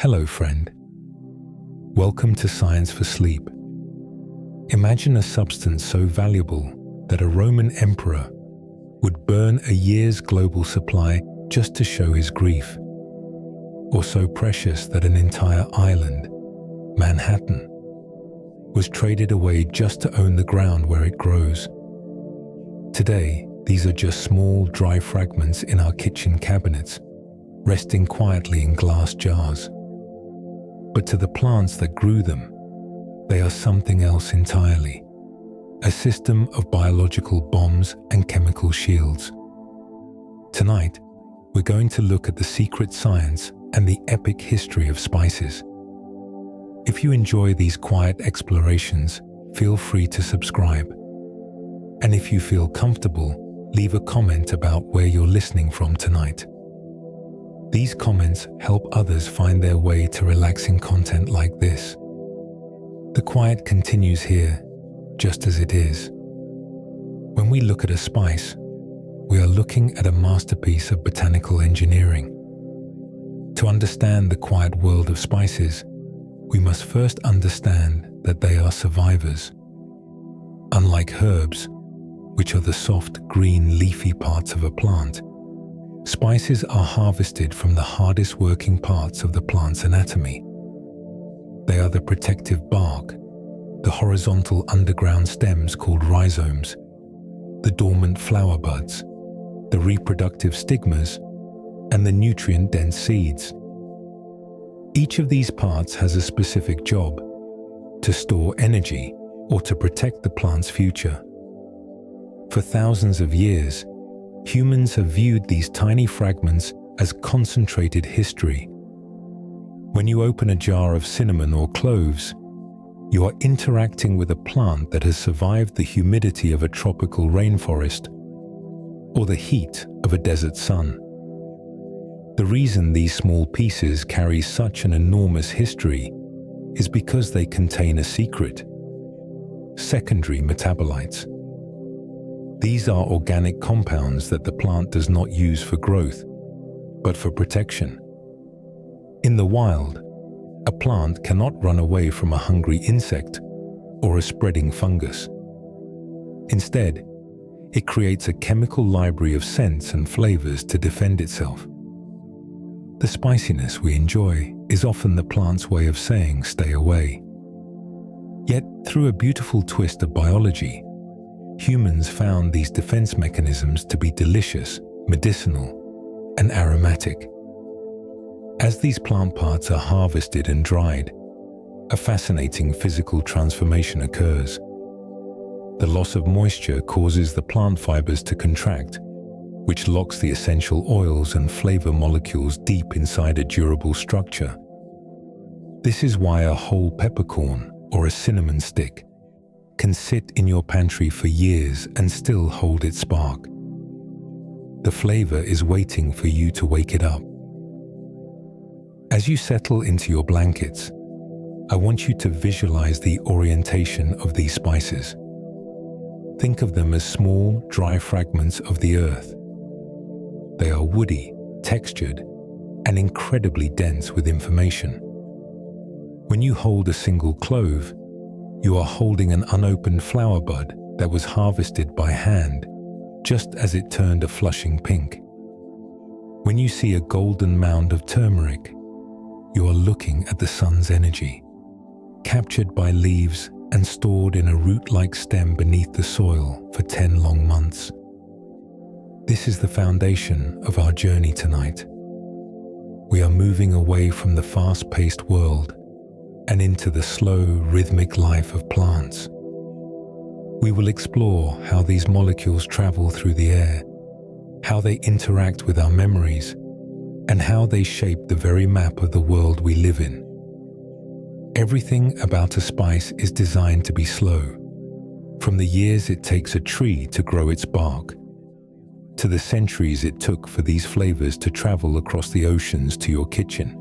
Hello, friend. Welcome to Science for Sleep. Imagine a substance so valuable that a Roman emperor would burn a year's global supply just to show his grief, or so precious that an entire island, Manhattan, was traded away just to own the ground where it grows. Today, these are just small, dry fragments in our kitchen cabinets, resting quietly in glass jars. But to the plants that grew them, they are something else entirely, a system of biological bombs and chemical shields. Tonight, we're going to look at the secret science and the epic history of spices. If you enjoy these quiet explorations, feel free to subscribe. And if you feel comfortable, leave a comment about where you're listening from tonight. These comments help others find their way to relaxing content like this. The quiet continues here, just as it is. When we look at a spice, we are looking at a masterpiece of botanical engineering. To understand the quiet world of spices, we must first understand that they are survivors. Unlike herbs, which are the soft, green, leafy parts of a plant, spices are harvested from the hardest working parts of the plant's anatomy. They are the protective bark, the horizontal underground stems called rhizomes, the dormant flower buds, the reproductive stigmas, and the nutrient-dense seeds. Each of these parts has a specific job: to store energy or to protect the plant's future. For thousands of years, humans have viewed these tiny fragments as concentrated history. When you open a jar of cinnamon or cloves, you are interacting with a plant that has survived the humidity of a tropical rainforest or the heat of a desert sun. The reason these small pieces carry such an enormous history is because they contain a secret: secondary metabolites. These are organic compounds that the plant does not use for growth, but for protection. In the wild, a plant cannot run away from a hungry insect or a spreading fungus. Instead, it creates a chemical library of scents and flavors to defend itself. The spiciness we enjoy is often the plant's way of saying stay away. Yet, through a beautiful twist of biology, humans found these defense mechanisms to be delicious, medicinal, and aromatic. As these plant parts are harvested and dried, a fascinating physical transformation occurs. The loss of moisture causes the plant fibers to contract, which locks the essential oils and flavor molecules deep inside a durable structure. This is why a whole peppercorn or a cinnamon stick can sit in your pantry for years and still hold its spark. The flavor is waiting for you to wake it up. As you settle into your blankets, I want you to visualize the orientation of these spices. Think of them as small, dry fragments of the earth. They are woody, textured, and incredibly dense with information. When you hold a single clove, you are holding an unopened flower bud that was harvested by hand just as it turned a flushing pink. When you see a golden mound of turmeric, you are looking at the sun's energy, captured by leaves and stored in a root-like stem beneath the soil for 10 long months. This is the foundation of our journey tonight. We are moving away from the fast-paced world and into the slow, rhythmic life of plants. We will explore how these molecules travel through the air, how they interact with our memories, and how they shape the very map of the world we live in. Everything about a spice is designed to be slow, from the years it takes a tree to grow its bark, to the centuries it took for these flavors to travel across the oceans to your kitchen.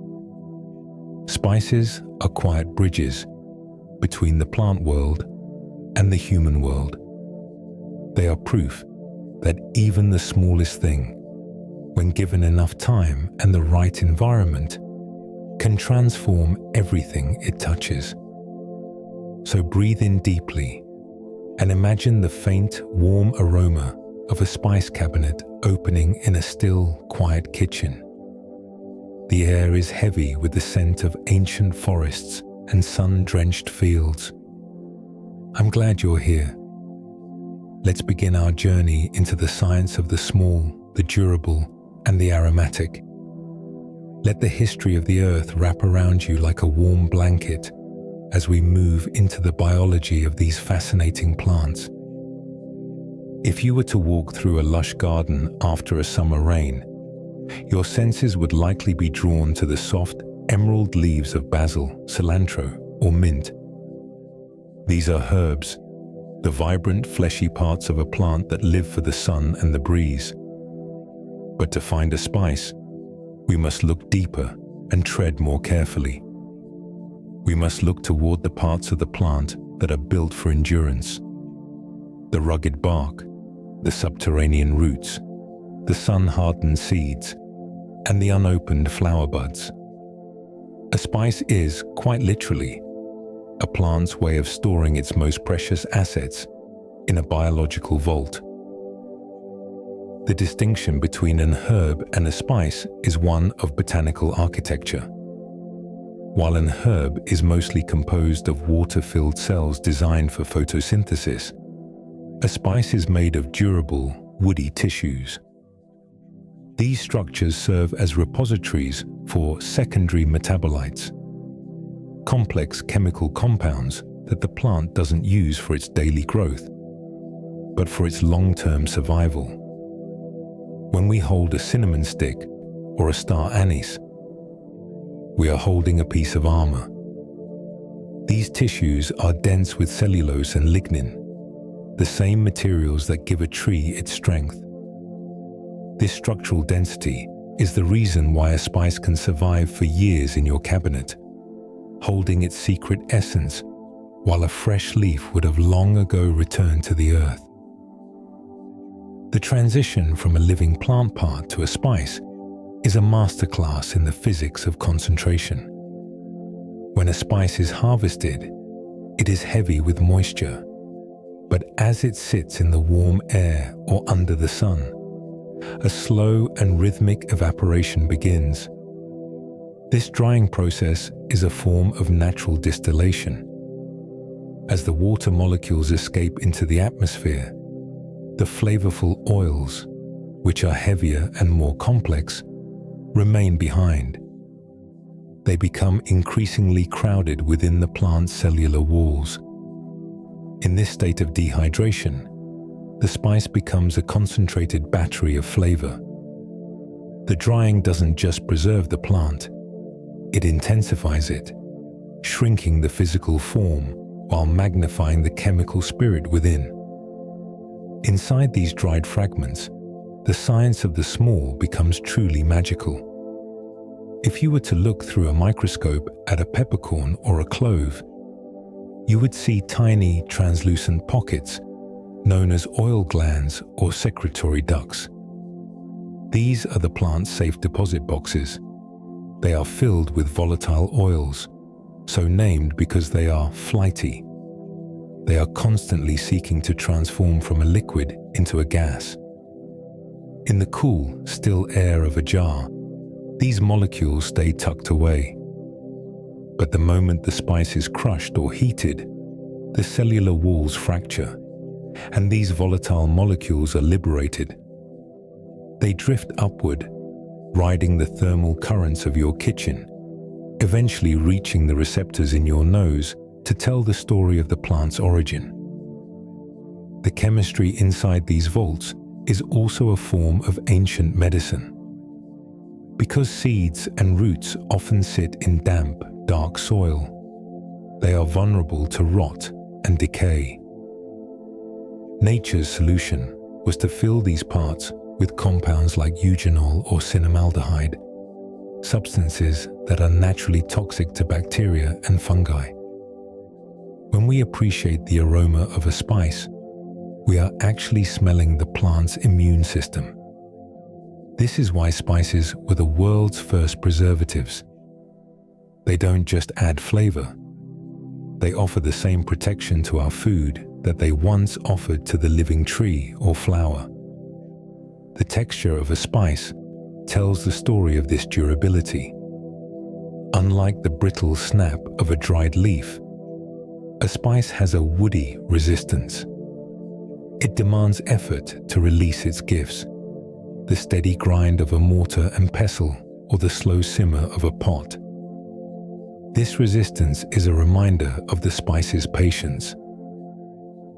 Spices are quiet bridges between the plant world and the human world. They are proof that even the smallest thing, when given enough time and the right environment, can transform everything it touches. So breathe in deeply and imagine the faint, warm aroma of a spice cabinet opening in a still, quiet kitchen. The air is heavy with the scent of ancient forests and sun-drenched fields. I'm glad you're here. Let's begin our journey into the science of the small, the durable, and the aromatic. Let the history of the earth wrap around you like a warm blanket as we move into the biology of these fascinating plants. If you were to walk through a lush garden after a summer rain, your senses would likely be drawn to the soft, emerald leaves of basil, cilantro, or mint. These are herbs, the vibrant, fleshy parts of a plant that live for the sun and the breeze. But to find a spice, we must look deeper and tread more carefully. We must look toward the parts of the plant that are built for endurance. The rugged bark, the subterranean roots, the sun-hardened seeds, and the unopened flower buds. A spice is, quite literally, a plant's way of storing its most precious assets in a biological vault. The distinction between an herb and a spice is one of botanical architecture. While an herb is mostly composed of water-filled cells designed for photosynthesis, a spice is made of durable, woody tissues. These structures serve as repositories for secondary metabolites, complex chemical compounds that the plant doesn't use for its daily growth, but for its long-term survival. When we hold a cinnamon stick or a star anise, we are holding a piece of armor. These tissues are dense with cellulose and lignin, the same materials that give a tree its strength. This structural density is the reason why a spice can survive for years in your cabinet, holding its secret essence, while a fresh leaf would have long ago returned to the earth. The transition from a living plant part to a spice is a masterclass in the physics of concentration. When a spice is harvested, it is heavy with moisture, but as it sits in the warm air or under the sun, a slow and rhythmic evaporation begins. This drying process is a form of natural distillation. As the water molecules escape into the atmosphere, the flavorful oils, which are heavier and more complex, remain behind. They become increasingly crowded within the plant's cellular walls. In this state of dehydration, the spice becomes a concentrated battery of flavor. The drying doesn't just preserve the plant, it intensifies it, shrinking the physical form while magnifying the chemical spirit within. Inside these dried fragments, the science of the small becomes truly magical. If you were to look through a microscope at a peppercorn or a clove, you would see tiny translucent pockets known as oil glands or secretory ducts. These are the plant's safe deposit boxes. They are filled with volatile oils, so named because they are flighty. They are constantly seeking to transform from a liquid into a gas. In the cool, still air of a jar, these molecules stay tucked away. But the moment the spice is crushed or heated, the cellular walls fracture, and these volatile molecules are liberated. They drift upward, riding the thermal currents of your kitchen, eventually reaching the receptors in your nose to tell the story of the plant's origin. The chemistry inside these vaults is also a form of ancient medicine. Because seeds and roots often sit in damp, dark soil, they are vulnerable to rot and decay. Nature's solution was to fill these parts with compounds like eugenol or cinnamaldehyde, substances that are naturally toxic to bacteria and fungi. When we appreciate the aroma of a spice, we are actually smelling the plant's immune system. This is why spices were the world's first preservatives. They don't just add flavor. They offer the same protection to our food that they once offered to the living tree or flower. The texture of a spice tells the story of this durability. Unlike the brittle snap of a dried leaf, a spice has a woody resistance. It demands effort to release its gifts, the steady grind of a mortar and pestle or the slow simmer of a pot. This resistance is a reminder of the spice's patience.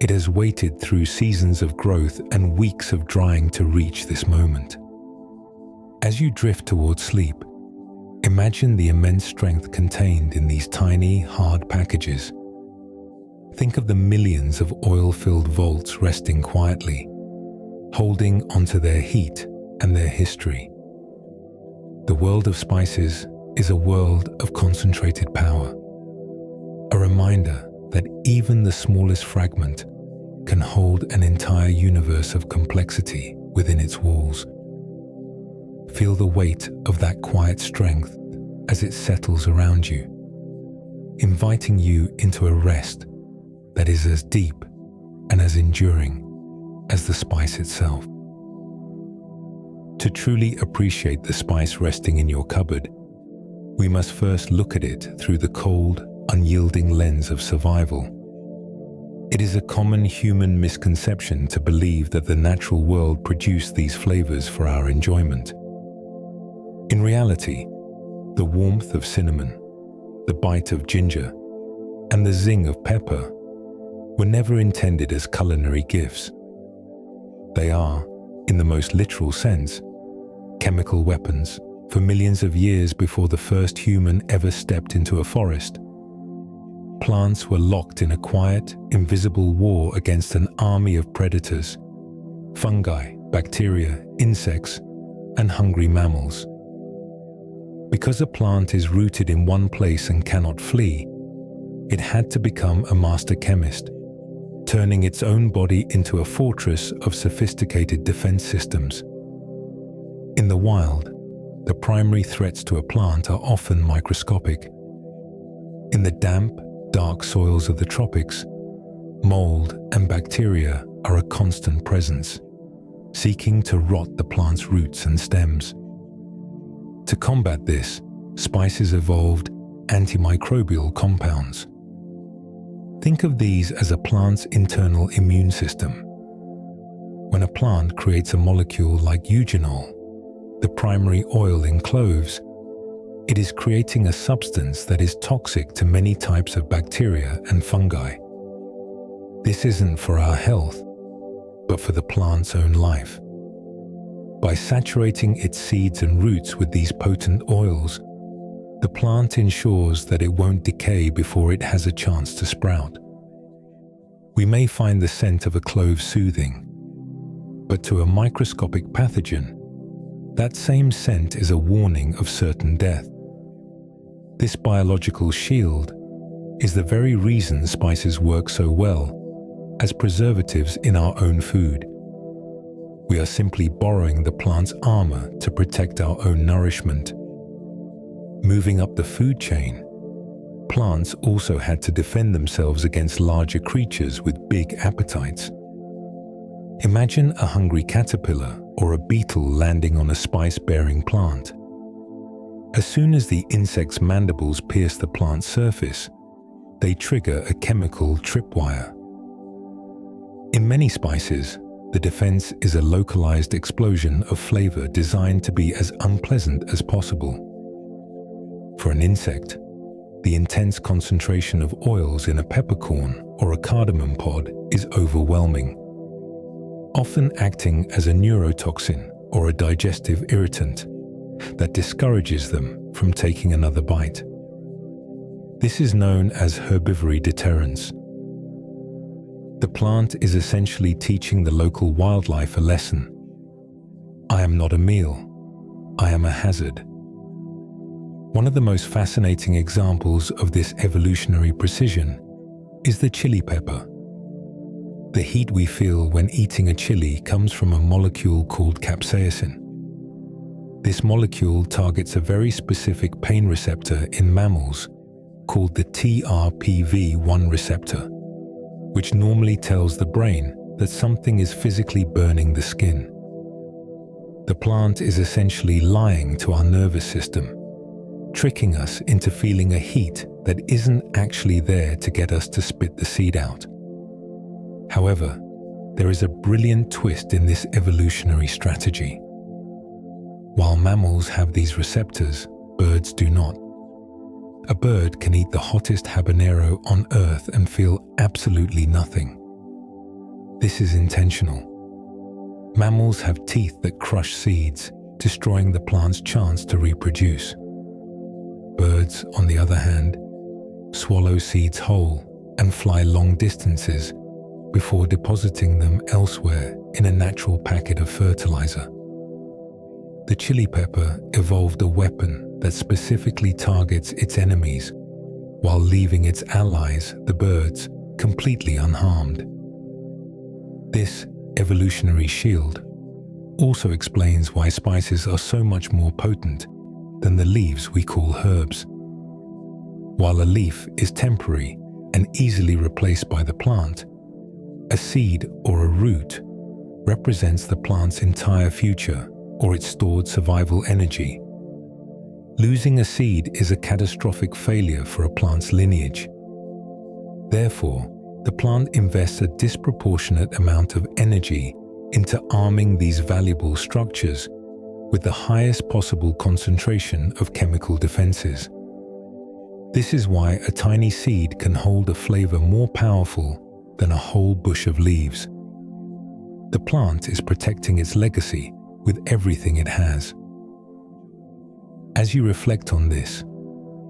It has waited through seasons of growth and weeks of drying to reach this moment. As you drift towards sleep, imagine the immense strength contained in these tiny, hard packages. Think of the millions of oil-filled vaults resting quietly, holding onto their heat and their history. The world of spices is a world of concentrated power, a reminder that even the smallest fragment can hold an entire universe of complexity within its walls. Feel the weight of that quiet strength as it settles around you, inviting you into a rest that is as deep and as enduring as the spice itself. To truly appreciate the spice resting in your cupboard, we must first look at it through the cold, unyielding lens of survival. It is a common human misconception to believe that the natural world produced these flavors for our enjoyment. In reality, the warmth of cinnamon, the bite of ginger, and the zing of pepper were never intended as culinary gifts. They are, in the most literal sense, chemical weapons for millions of years before the first human ever stepped into a forest. Plants were locked in a quiet, invisible war against an army of predators, fungi, bacteria, insects, and hungry mammals. Because a plant is rooted in one place and cannot flee, it had to become a master chemist, turning its own body into a fortress of sophisticated defense systems. In the wild, the primary threats to a plant are often microscopic. In the damp, dark soils of the tropics, mold and bacteria are a constant presence, seeking to rot the plant's roots and stems. To combat this, spices evolved antimicrobial compounds. Think of these as a plant's internal immune system. When a plant creates a molecule like eugenol, the primary oil in cloves, it is creating a substance that is toxic to many types of bacteria and fungi. This isn't for our health, but for the plant's own life. By saturating its seeds and roots with these potent oils, the plant ensures that it won't decay before it has a chance to sprout. We may find the scent of a clove soothing, but to a microscopic pathogen, that same scent is a warning of certain death. This biological shield is the very reason spices work so well as preservatives in our own food. We are simply borrowing the plant's armor to protect our own nourishment. Moving up the food chain, plants also had to defend themselves against larger creatures with big appetites. Imagine a hungry caterpillar or a beetle landing on a spice-bearing plant. As soon as the insect's mandibles pierce the plant's surface, they trigger a chemical tripwire. In many spices, the defense is a localized explosion of flavor designed to be as unpleasant as possible. For an insect, the intense concentration of oils in a peppercorn or a cardamom pod is overwhelming, often acting as a neurotoxin or a digestive irritant that discourages them from taking another bite. This is known as herbivory deterrence. The plant is essentially teaching the local wildlife a lesson. I am not a meal, I am a hazard. One of the most fascinating examples of this evolutionary precision is the chili pepper. The heat we feel when eating a chili comes from a molecule called capsaicin. This molecule targets a very specific pain receptor in mammals called the TRPV1 receptor, which normally tells the brain that something is physically burning the skin. The plant is essentially lying to our nervous system, tricking us into feeling a heat that isn't actually there to get us to spit the seed out. However, there is a brilliant twist in this evolutionary strategy. While mammals have these receptors, birds do not. A bird can eat the hottest habanero on Earth and feel absolutely nothing. This is intentional. Mammals have teeth that crush seeds, destroying the plant's chance to reproduce. Birds, on the other hand, swallow seeds whole and fly long distances before depositing them elsewhere in a natural packet of fertilizer. The chili pepper evolved a weapon that specifically targets its enemies while leaving its allies, the birds, completely unharmed. This evolutionary shield also explains why spices are so much more potent than the leaves we call herbs. While a leaf is temporary and easily replaced by the plant, a seed or a root represents the plant's entire future or its stored survival energy. Losing a seed is a catastrophic failure for a plant's lineage. Therefore, the plant invests a disproportionate amount of energy into arming these valuable structures with the highest possible concentration of chemical defenses. This is why a tiny seed can hold a flavor more powerful than a whole bush of leaves. The plant is protecting its legacy with everything it has. As you reflect on this,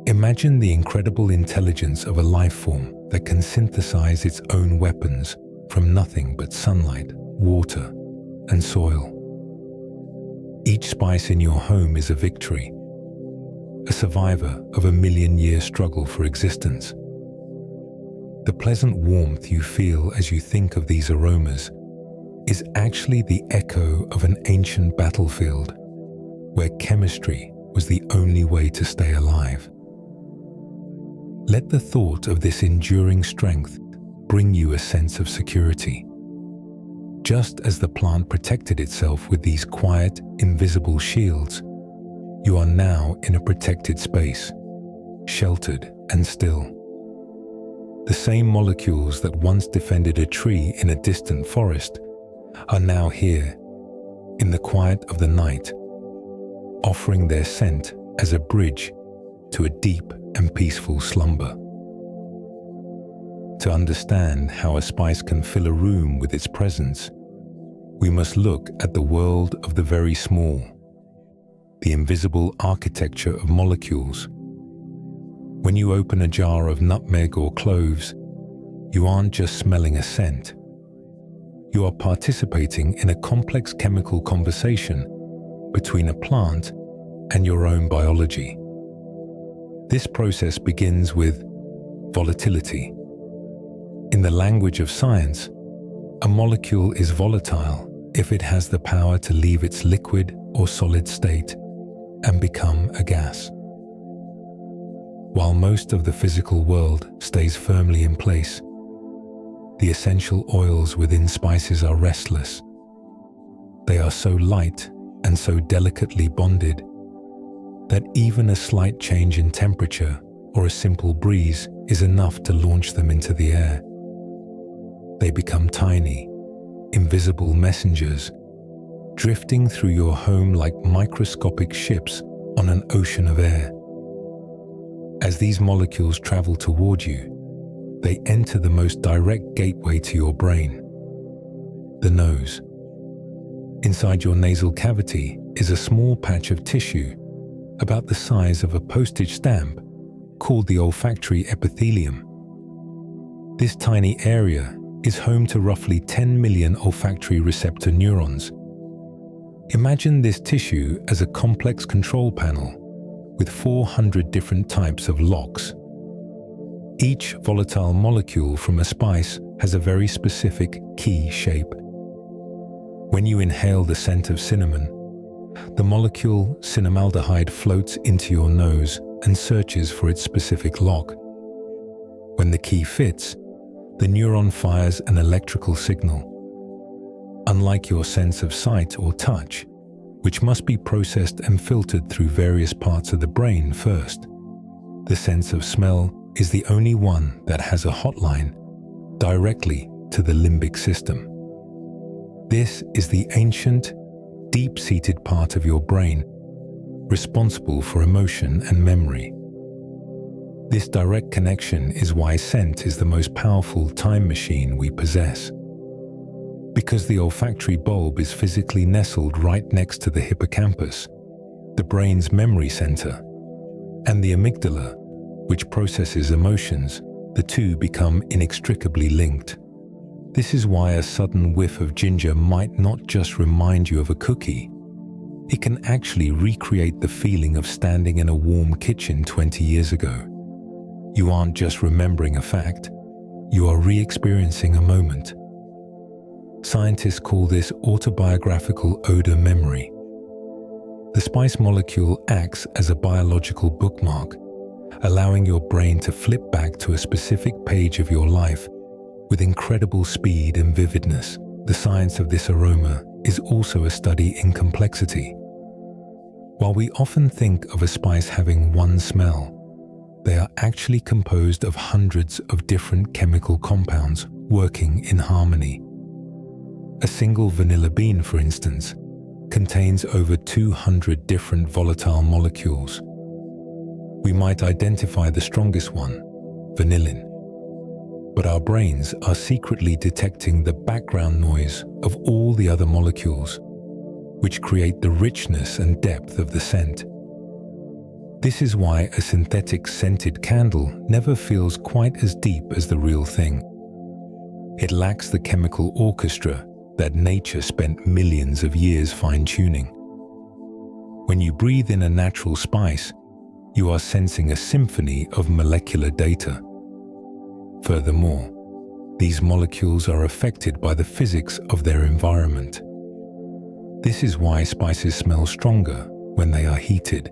imagine the incredible intelligence of a life form that can synthesize its own weapons from nothing but sunlight, water, and soil. Each spice in your home is a victory, a survivor of a million-year struggle for existence. The pleasant warmth you feel as you think of these aromas is actually the echo of an ancient battlefield where chemistry was the only way to stay alive. Let the thought of this enduring strength bring you a sense of security. Just as the plant protected itself with these quiet, invisible shields, you are now in a protected space, sheltered and still. The same molecules that once defended a tree in a distant forest are now here, in the quiet of the night, offering their scent as a bridge to a deep and peaceful slumber. To understand how a spice can fill a room with its presence, we must look at the world of the very small, the invisible architecture of molecules. When you open a jar of nutmeg or cloves, you aren't just smelling a scent. You are participating in a complex chemical conversation between a plant and your own biology. This process begins with volatility. In the language of science, a molecule is volatile if it has the power to leave its liquid or solid state and become a gas. While most of the physical world stays firmly in place, the essential oils within spices are restless. They are so light and so delicately bonded that even a slight change in temperature or a simple breeze is enough to launch them into the air. They become tiny, invisible messengers, drifting through your home like microscopic ships on an ocean of air. As these molecules travel toward you, they enter the most direct gateway to your brain, the nose. Inside your nasal cavity is a small patch of tissue about the size of a postage stamp called the olfactory epithelium. This tiny area is home to roughly 10 million olfactory receptor neurons. Imagine this tissue as a complex control panel with 400 different types of locks. Each volatile molecule from a spice has a very specific key shape. When you inhale the scent of cinnamon, The molecule cinnamaldehyde floats into your nose and searches for its specific lock. When the key fits, the neuron fires an electrical signal. Unlike your sense of sight or touch, which must be processed and filtered through various parts of the brain first, the sense of smell is the only one that has a hotline directly to the limbic system. This is the ancient, deep-seated part of your brain responsible for emotion and memory. This direct connection is why scent is the most powerful time machine we possess. Because the olfactory bulb is physically nestled right next to the hippocampus, the brain's memory center, and the amygdala, which processes emotions, the two become inextricably linked. This is why a sudden whiff of ginger might not just remind you of a cookie. It can actually recreate the feeling of standing in a warm kitchen 20 years ago. You aren't just remembering a fact, you are re-experiencing a moment. Scientists call this autobiographical odor memory. The spice molecule acts as a biological bookmark, allowing your brain to flip back to a specific page of your life with incredible speed and vividness. The science of this aroma is also a study in complexity. While we often think of a spice having one smell, they are actually composed of hundreds of different chemical compounds working in harmony. A single vanilla bean, for instance, contains over 200 different volatile molecules. We might identify the strongest one, vanillin, but our brains are secretly detecting the background noise of all the other molecules, which create the richness and depth of the scent. This is why a synthetic scented candle never feels quite as deep as the real thing. It lacks the chemical orchestra that nature spent millions of years fine-tuning. When you breathe in a natural spice, you are sensing a symphony of molecular data. Furthermore, these molecules are affected by the physics of their environment. This is why spices smell stronger when they are heated.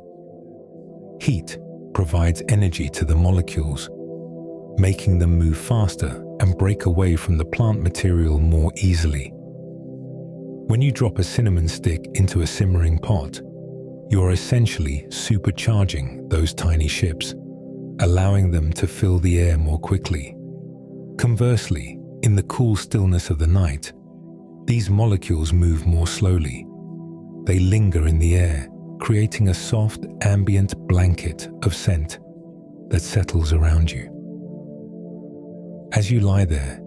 Heat provides energy to the molecules, making them move faster and break away from the plant material more easily. When you drop a cinnamon stick into a simmering pot, you are essentially supercharging those tiny ships, allowing them to fill the air more quickly. Conversely, in the cool stillness of the night, these molecules move more slowly. They linger in the air, creating a soft, ambient blanket of scent that settles around you. As you lie there,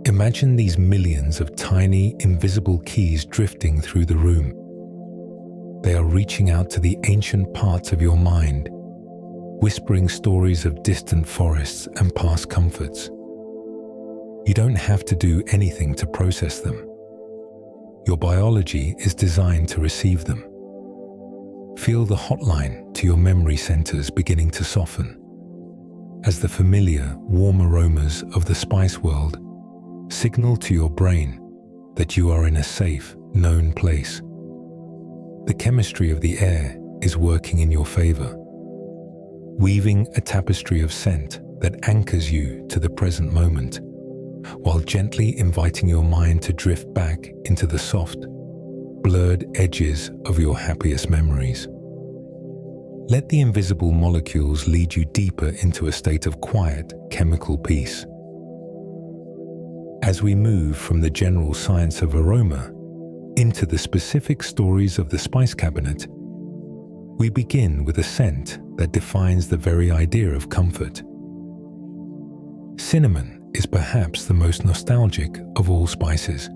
imagine these millions of tiny, invisible keys drifting through the room. They are reaching out to the ancient parts of your mind, whispering stories of distant forests and past comforts. You don't have to do anything to process them. Your biology is designed to receive them. Feel the hotline to your memory centers beginning to soften, as the familiar, warm aromas of the spice world signal to your brain that you are in a safe, known place. The chemistry of the air is working in your favor, weaving a tapestry of scent that anchors you to the present moment, while gently inviting your mind to drift back into the soft, blurred edges of your happiest memories. Let the invisible molecules lead you deeper into a state of quiet, chemical peace. As we move from the general science of aroma into the specific stories of the spice cabinet, we begin with a scent that defines the very idea of comfort. Cinnamon is perhaps the most nostalgic of all spices,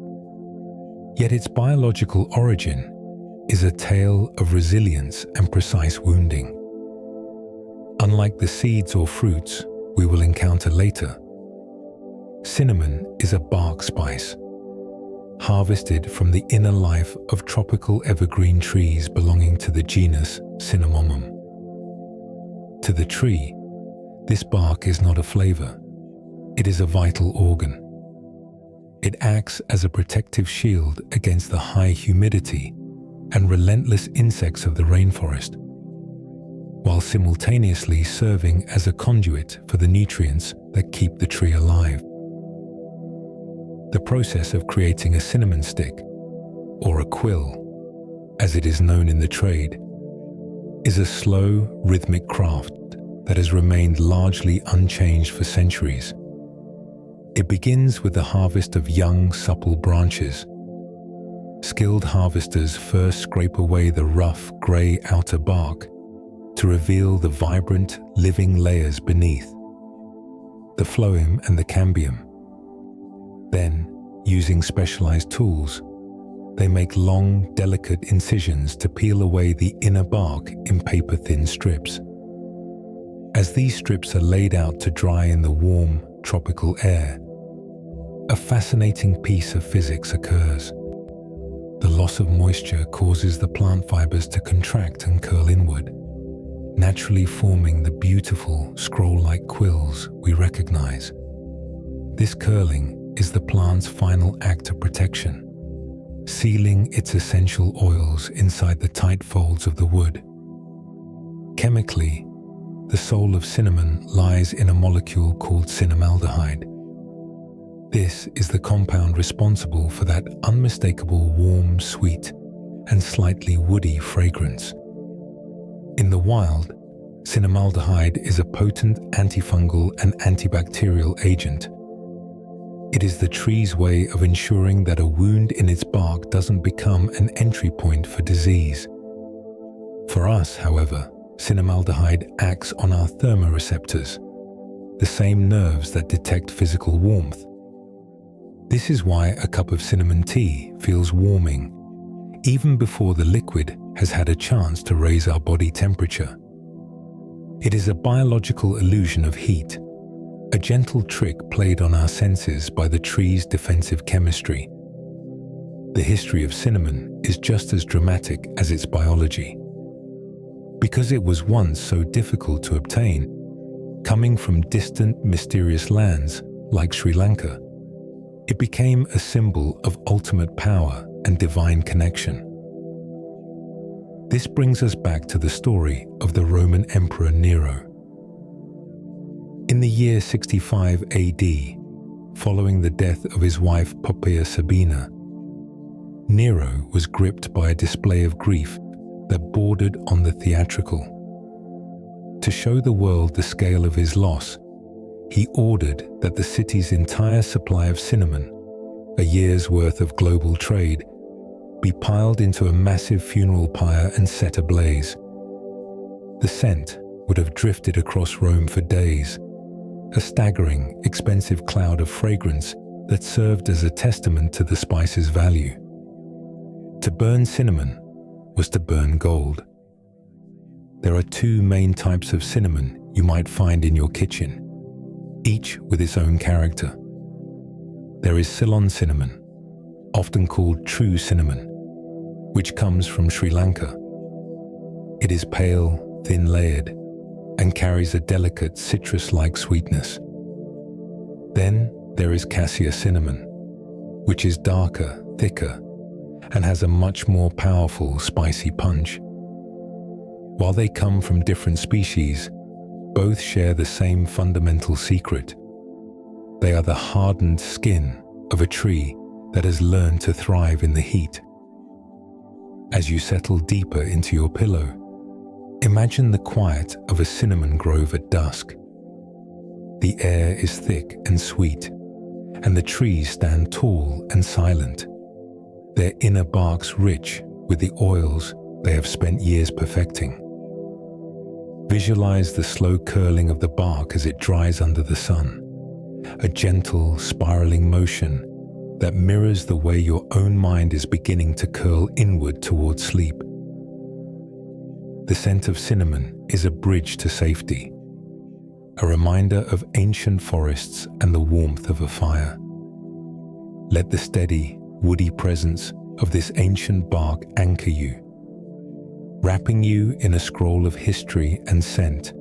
yet its biological origin is a tale of resilience and precise wounding. Unlike the seeds or fruits we will encounter later, cinnamon is a bark spice, harvested from the inner life of tropical evergreen trees belonging to the genus Cinnamomum. To the tree, this bark is not a flavor, it is a vital organ. It acts as a protective shield against the high humidity and relentless insects of the rainforest, while simultaneously serving as a conduit for the nutrients that keep the tree alive. The process of creating a cinnamon stick, or a quill, as it is known in the trade, is a slow, rhythmic craft that has remained largely unchanged for centuries. It begins with the harvest of young, supple branches. Skilled harvesters first scrape away the rough, grey outer bark to reveal the vibrant, living layers beneath, the phloem and the cambium. Then, using specialized tools, they make long, delicate incisions to peel away the inner bark in paper-thin strips. As these strips are laid out to dry in the warm, tropical air, a fascinating piece of physics occurs. The loss of moisture causes the plant fibers to contract and curl inward, naturally forming the beautiful, scroll-like quills we recognize. This curling is the plant's final act of protection, sealing its essential oils inside the tight folds of the wood. Chemically, the soul of cinnamon lies in a molecule called cinnamaldehyde. This is the compound responsible for that unmistakable warm, sweet, and slightly woody fragrance. In the wild, cinnamaldehyde is a potent antifungal and antibacterial agent. It is the tree's way of ensuring that a wound in its bark doesn't become an entry point for disease. For us, however, cinnamaldehyde acts on our thermoreceptors, the same nerves that detect physical warmth. This is why a cup of cinnamon tea feels warming, even before the liquid has had a chance to raise our body temperature. It is a biological illusion of heat, a gentle trick played on our senses by the tree's defensive chemistry. The history of cinnamon is just as dramatic as its biology. Because it was once so difficult to obtain, coming from distant, mysterious lands like Sri Lanka, it became a symbol of ultimate power and divine connection. This brings us back to the story of the Roman Emperor Nero. In the year 65 AD, following the death of his wife Poppaea Sabina, Nero was gripped by a display of grief that bordered on the theatrical. To show the world the scale of his loss, he ordered that the city's entire supply of cinnamon, a year's worth of global trade, be piled into a massive funeral pyre and set ablaze. The scent would have drifted across Rome for days, a staggering, expensive cloud of fragrance that served as a testament to the spice's value. To burn cinnamon was to burn gold. There are two main types of cinnamon you might find in your kitchen, each with its own character. There is Ceylon cinnamon, often called true cinnamon, which comes from Sri Lanka. It is pale, thin-layered, and carries a delicate citrus-like sweetness. Then there is Cassia cinnamon, which is darker, thicker, and has a much more powerful, spicy punch. While they come from different species, both share the same fundamental secret. They are the hardened skin of a tree that has learned to thrive in the heat. As you settle deeper into your pillow, imagine the quiet of a cinnamon grove at dusk. The air is thick and sweet, and the trees stand tall and silent, their inner barks rich with the oils they have spent years perfecting. Visualize the slow curling of the bark as it dries under the sun, a gentle, spiraling motion that mirrors the way your own mind is beginning to curl inward towards sleep. The scent of cinnamon is a bridge to safety, a reminder of ancient forests and the warmth of a fire. Let the steady, woody presence of this ancient bark anchor you, wrapping you in a scroll of history and scent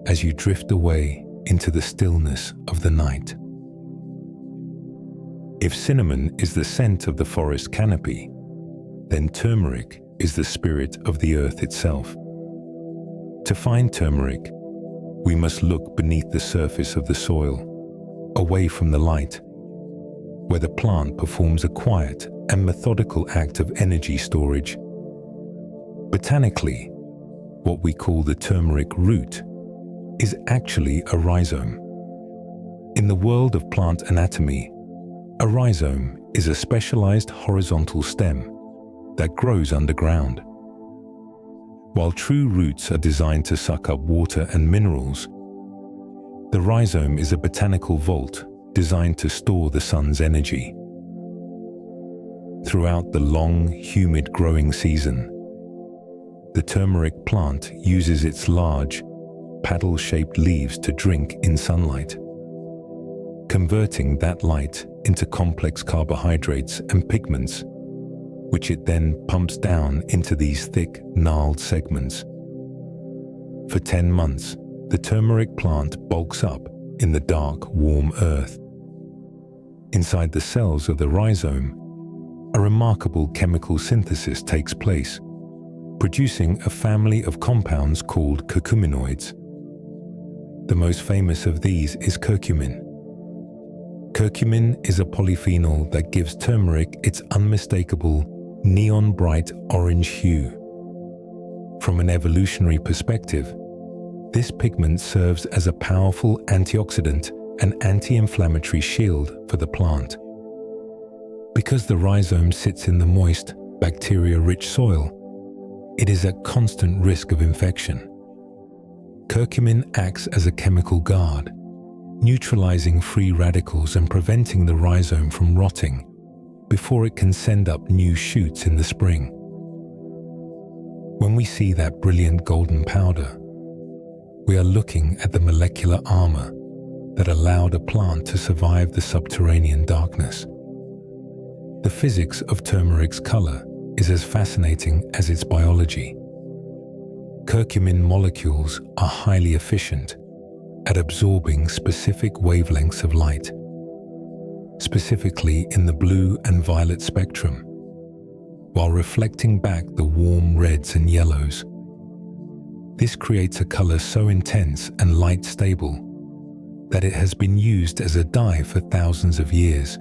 as you drift away into the stillness of the night. If cinnamon is the scent of the forest canopy, then turmeric is the spirit of the earth itself. To find turmeric, we must look beneath the surface of the soil, away from the light, where the plant performs a quiet and methodical act of energy storage. Botanically, what we call the turmeric root is actually a rhizome. In the world of plant anatomy, a rhizome is a specialized horizontal stem that grows underground. While true roots are designed to suck up water and minerals, the rhizome is a botanical vault designed to store the sun's energy. Throughout the long, humid growing season, the turmeric plant uses its large, paddle-shaped leaves to drink in sunlight, converting that light into complex carbohydrates and pigments, which it then pumps down into these thick, gnarled segments. For 10 months, the turmeric plant bulks up in the dark, warm earth. Inside the cells of the rhizome, a remarkable chemical synthesis takes place, producing a family of compounds called curcuminoids. The most famous of these is curcumin. Curcumin is a polyphenol that gives turmeric its unmistakable, neon-bright orange hue. From an evolutionary perspective, this pigment serves as a powerful antioxidant and anti-inflammatory shield for the plant. Because the rhizome sits in the moist, bacteria-rich soil, it is at constant risk of infection. Curcumin acts as a chemical guard, neutralizing free radicals and preventing the rhizome from rotting before it can send up new shoots in the spring. When we see that brilliant golden powder, we are looking at the molecular armor that allowed a plant to survive the subterranean darkness. The physics of turmeric's color is as fascinating as its biology. Curcumin molecules are highly efficient at absorbing specific wavelengths of light, specifically in the blue and violet spectrum, while reflecting back the warm reds and yellows. This creates a color so intense and light-stable that it has been used as a dye for thousands of years.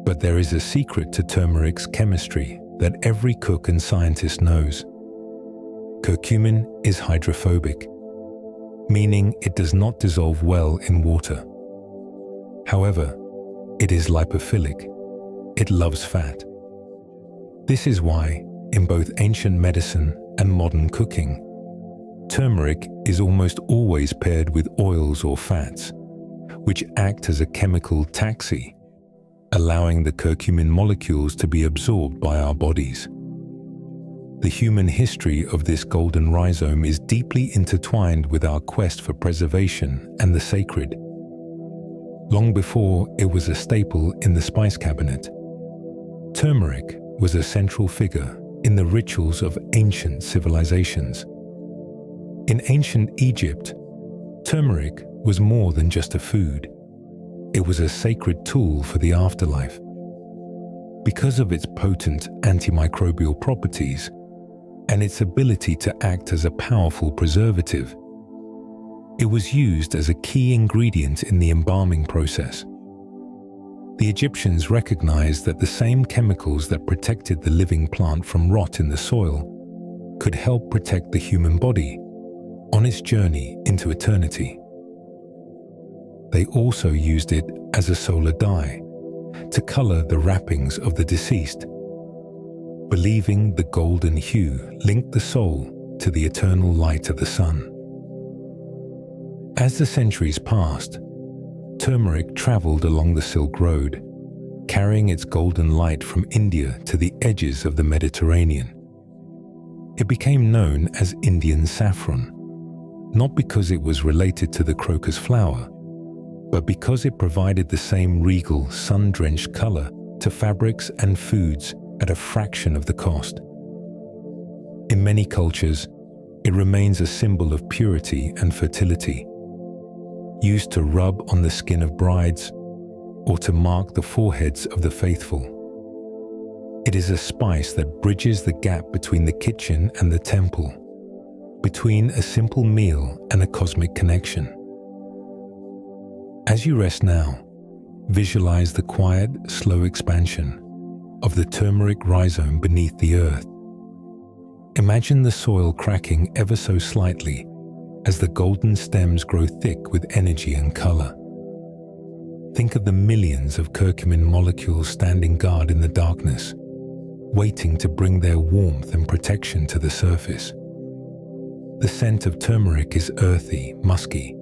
But there is a secret to turmeric's chemistry that every cook and scientist knows. Curcumin is hydrophobic, meaning it does not dissolve well in water. However, it is lipophilic. It loves fat. This is why, in both ancient medicine and modern cooking, turmeric is almost always paired with oils or fats, which act as a chemical taxi, allowing the curcumin molecules to be absorbed by our bodies. The human history of this golden rhizome is deeply intertwined with our quest for preservation and the sacred. Long before it was a staple in the spice cabinet, turmeric was a central figure in the rituals of ancient civilizations. In ancient Egypt, turmeric was more than just a food. It was a sacred tool for the afterlife. Because of its potent antimicrobial properties and its ability to act as a powerful preservative, it was used as a key ingredient in the embalming process. The Egyptians recognized that the same chemicals that protected the living plant from rot in the soil could help protect the human body on its journey into eternity. They also used it as a solar dye to color the wrappings of the deceased, believing the golden hue linked the soul to the eternal light of the sun. As the centuries passed, turmeric traveled along the Silk Road, carrying its golden light from India to the edges of the Mediterranean. It became known as Indian saffron, not because it was related to the crocus flower, but because it provided the same regal, sun-drenched color to fabrics and foods at a fraction of the cost. In many cultures, it remains a symbol of purity and fertility, used to rub on the skin of brides or to mark the foreheads of the faithful. It is a spice that bridges the gap between the kitchen and the temple, between a simple meal and a cosmic connection. As you rest now, visualize the quiet, slow expansion of the turmeric rhizome beneath the earth. Imagine the soil cracking ever so slightly as the golden stems grow thick with energy and color. Think of the millions of curcumin molecules standing guard in the darkness, waiting to bring their warmth and protection to the surface. The scent of turmeric is earthy, musky,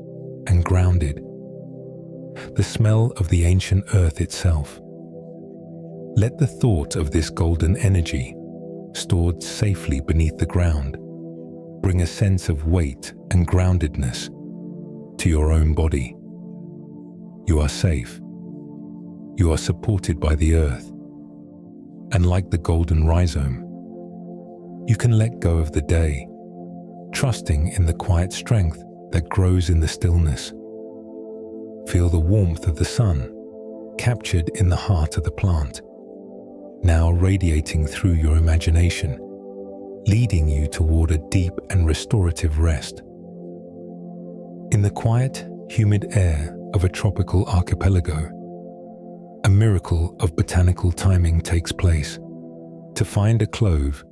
and grounded. The smell of the ancient earth itself. Let the thought of this golden energy, stored safely beneath the ground, bring a sense of weight and groundedness to your own body. You are safe. You are supported by the earth. And like the golden rhizome, you can let go of the day, trusting in the quiet strength that grows in the stillness. Feel the warmth of the sun, captured in the heart of the plant, now radiating through your imagination, leading you toward a deep and restorative rest. In the quiet, humid air of a tropical archipelago, a miracle of botanical timing takes place. To find a clove,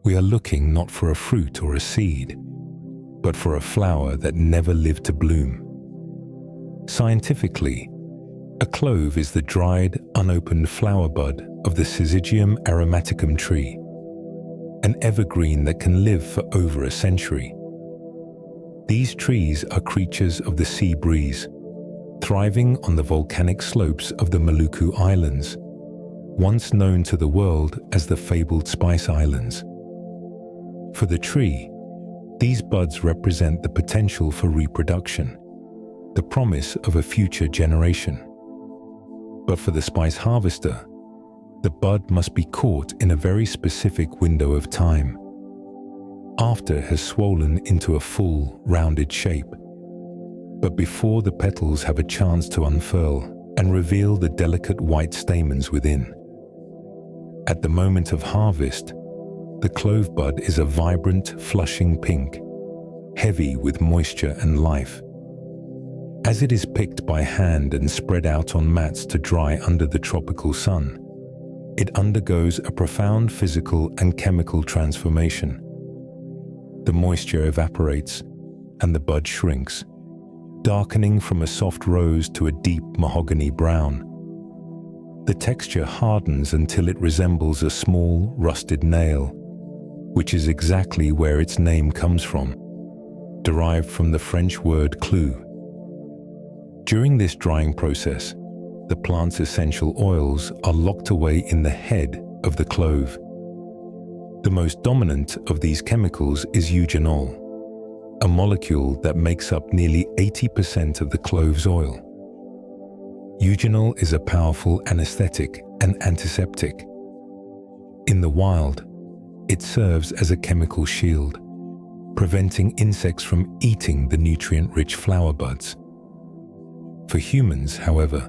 we are looking not for a fruit or a seed, but for a flower that never lived to bloom. Scientifically, a clove is the dried, unopened flower bud of the Syzygium aromaticum tree, an evergreen that can live for over a century. These trees are creatures of the sea breeze, thriving on the volcanic slopes of the Maluku Islands, once known to the world as the fabled Spice Islands. For the tree, these buds represent the potential for reproduction, the promise of a future generation. But for the spice harvester, the bud must be caught in a very specific window of time, after it has swollen into a full, rounded shape, but before the petals have a chance to unfurl and reveal the delicate white stamens within. At the moment of harvest, the clove bud is a vibrant, flushing pink, heavy with moisture and life. As it is picked by hand and spread out on mats to dry under the tropical sun, it undergoes a profound physical and chemical transformation. The moisture evaporates and the bud shrinks, darkening from a soft rose to a deep mahogany brown. The texture hardens until it resembles a small, rusted nail, which is exactly where its name comes from, derived from the French word clou. During this drying process, the plant's essential oils are locked away in the head of the clove. The most dominant of these chemicals is eugenol, a molecule that makes up nearly 80% of the clove's oil. Eugenol is a powerful anesthetic and antiseptic. In the wild, it serves as a chemical shield, preventing insects from eating the nutrient-rich flower buds. For humans, however,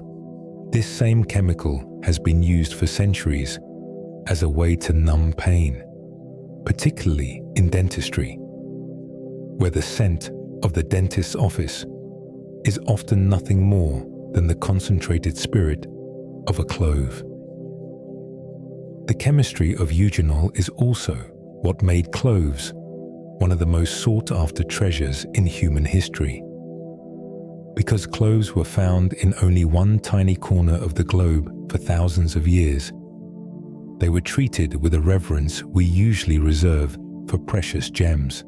this same chemical has been used for centuries as a way to numb pain, particularly in dentistry, where the scent of the dentist's office is often nothing more than the concentrated spirit of a clove. The chemistry of eugenol is also what made cloves one of the most sought-after treasures in human history. Because cloves were found in only one tiny corner of the globe for thousands of years, they were treated with a reverence we usually reserve for precious gems.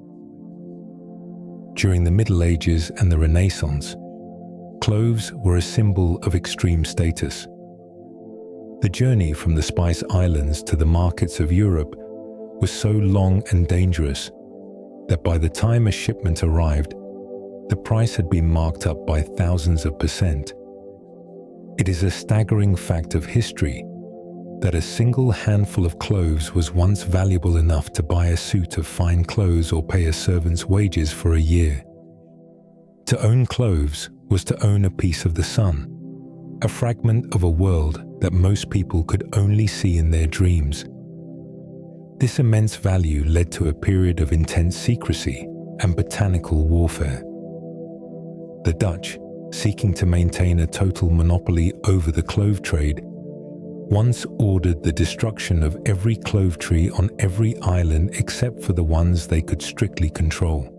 During the Middle Ages and the Renaissance, cloves were a symbol of extreme status. The journey from the Spice Islands to the markets of Europe was so long and dangerous that by the time a shipment arrived, the price had been marked up by thousands of %. It is a staggering fact of history that a single handful of cloves was once valuable enough to buy a suit of fine clothes or pay a servant's wages for a year. To own cloves was to own a piece of the sun, a fragment of a world that most people could only see in their dreams. This immense value led to a period of intense secrecy and botanical warfare. The Dutch, seeking to maintain a total monopoly over the clove trade, once ordered the destruction of every clove tree on every island except for the ones they could strictly control.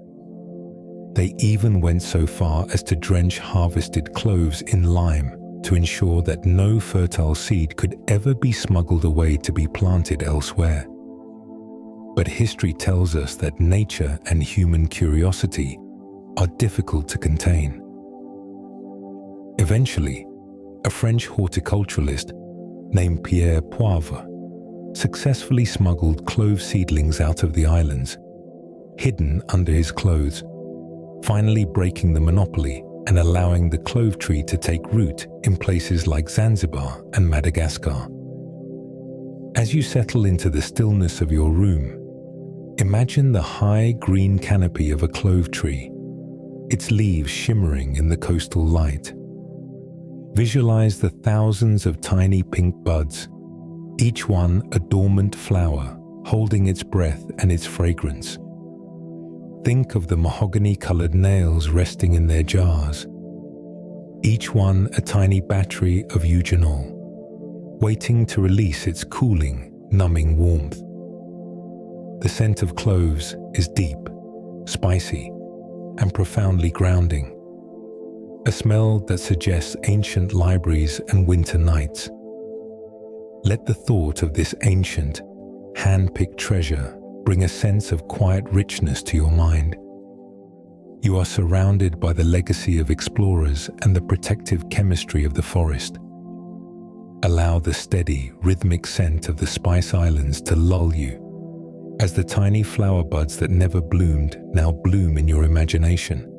They even went so far as to drench harvested cloves in lime to ensure that no fertile seed could ever be smuggled away to be planted elsewhere. But history tells us that nature and human curiosity are difficult to contain. Eventually, a French horticulturalist named Pierre Poivre successfully smuggled clove seedlings out of the islands, hidden under his clothes, finally breaking the monopoly and allowing the clove tree to take root in places like Zanzibar and Madagascar. As you settle into the stillness of your room, imagine the high green canopy of a clove tree, its leaves shimmering in the coastal light. Visualize the thousands of tiny pink buds, each one a dormant flower holding its breath and its fragrance. Think of the mahogany-colored nails resting in their jars, each one a tiny battery of eugenol, waiting to release its cooling, numbing warmth. The scent of cloves is deep, spicy, and profoundly grounding, a smell that suggests ancient libraries and winter nights. Let the thought of this ancient, hand-picked treasure bring a sense of quiet richness to your mind. You are surrounded by the legacy of explorers and the protective chemistry of the forest. Allow the steady, rhythmic scent of the Spice Islands to lull you, as the tiny flower buds that never bloomed now bloom in your imagination,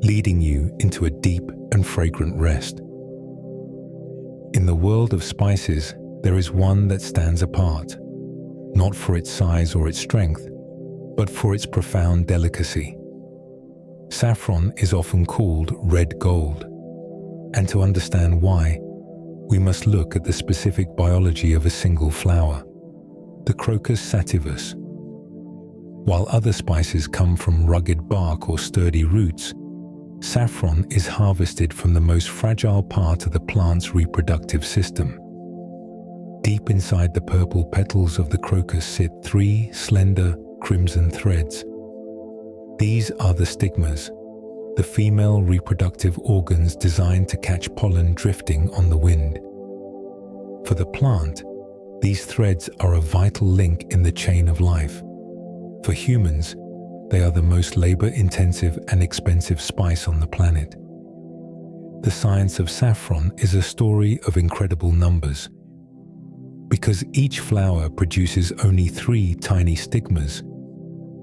leading you into a deep and fragrant rest. In the world of spices, there is one that stands apart, not for its size or its strength, but for its profound delicacy. Saffron is often called red gold, and to understand why, we must look at the specific biology of a single flower, the Crocus sativus. While other spices come from rugged bark or sturdy roots, saffron is harvested from the most fragile part of the plant's reproductive system. Deep inside the purple petals of the crocus sit 3 slender crimson threads. These are the stigmas, the female reproductive organs designed to catch pollen drifting on the wind. For the plant, these threads are a vital link in the chain of life. For humans, they are the most labor-intensive and expensive spice on the planet. The science of saffron is a story of incredible numbers. Because each flower produces only 3 tiny stigmas,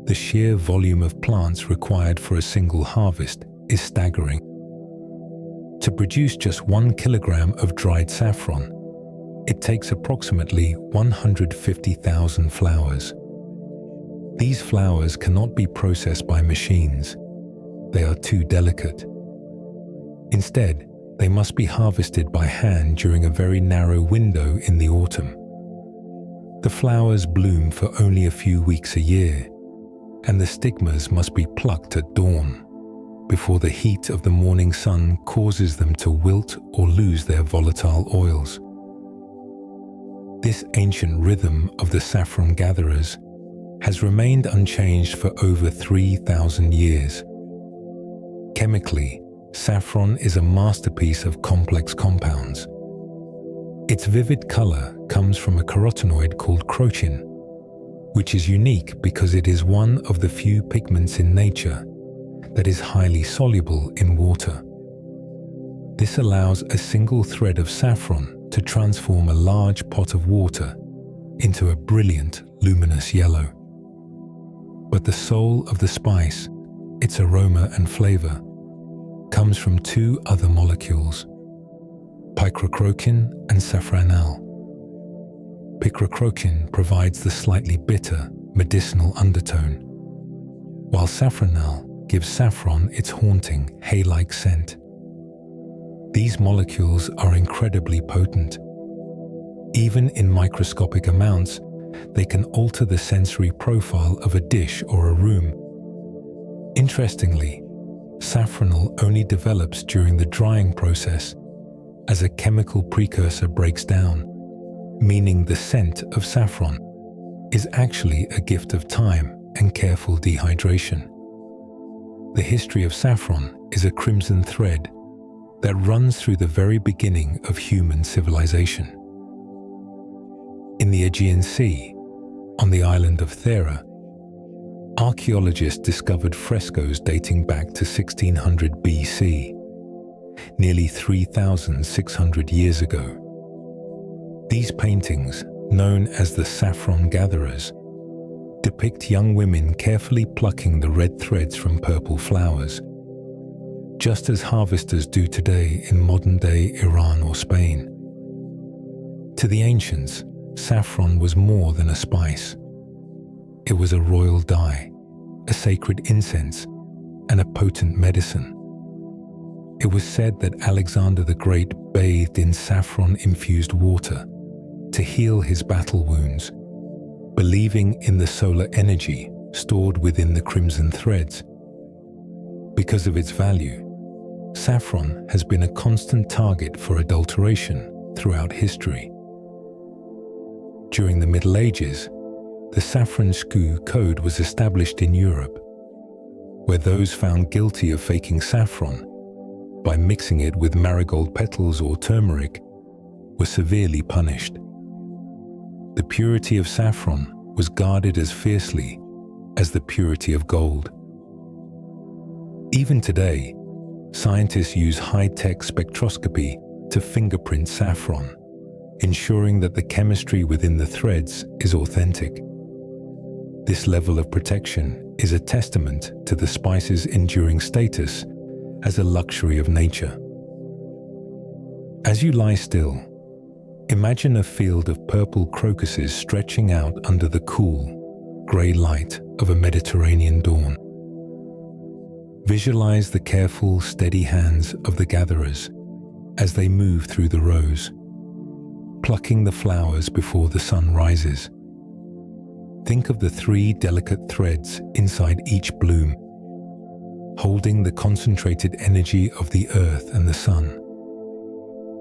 the sheer volume of plants required for a single harvest is staggering. To produce just 1 kilogram of dried saffron, it takes approximately 150,000 flowers. These flowers cannot be processed by machines. They are too delicate. Instead, they must be harvested by hand during a very narrow window in the autumn. The flowers bloom for only a few weeks a year, and the stigmas must be plucked at dawn, before the heat of the morning sun causes them to wilt or lose their volatile oils. This ancient rhythm of the saffron gatherers has remained unchanged for over 3,000 years. Chemically, saffron is a masterpiece of complex compounds. Its vivid color comes from a carotenoid called crocin, which is unique because it is one of the few pigments in nature that is highly soluble in water. This allows a single thread of saffron to transform a large pot of water into a brilliant, luminous yellow. But the soul of the spice, its aroma and flavor, comes from 2 other molecules, picrocrocin and safranal. Picrocrocin provides the slightly bitter, medicinal undertone, while safranal gives saffron its haunting, hay-like scent. These molecules are incredibly potent. Even in microscopic amounts, they can alter the sensory profile of a dish or a room. Interestingly, saffronal only develops during the drying process as a chemical precursor breaks down, meaning the scent of saffron is actually a gift of time and careful dehydration. The history of saffron is a crimson thread that runs through the very beginning of human civilization. In the Aegean Sea, on the island of Thera, archaeologists discovered frescoes dating back to 1600 BC, nearly 3,600 years ago. These paintings, known as the Saffron Gatherers, depict young women carefully plucking the red threads from purple flowers, just as harvesters do today in modern-day Iran or Spain. To the ancients, saffron was more than a spice. It was a royal dye, a sacred incense, and a potent medicine. It was said that Alexander the Great bathed in saffron-infused water to heal his battle wounds, believing in the solar energy stored within the crimson threads. Because of its value, saffron has been a constant target for adulteration throughout history. During the Middle Ages, the Saffron Sceau Code was established in Europe, where those found guilty of faking saffron by mixing it with marigold petals or turmeric were severely punished. The purity of saffron was guarded as fiercely as the purity of gold. Even today, scientists use high-tech spectroscopy to fingerprint saffron, ensuring that the chemistry within the threads is authentic. This level of protection is a testament to the spice's enduring status as a luxury of nature. As you lie still, imagine a field of purple crocuses stretching out under the cool, grey light of a Mediterranean dawn. Visualize the careful, steady hands of the gatherers as they move through the rows, plucking the flowers before the sun rises. Think of the 3 delicate threads inside each bloom, holding the concentrated energy of the earth and the sun.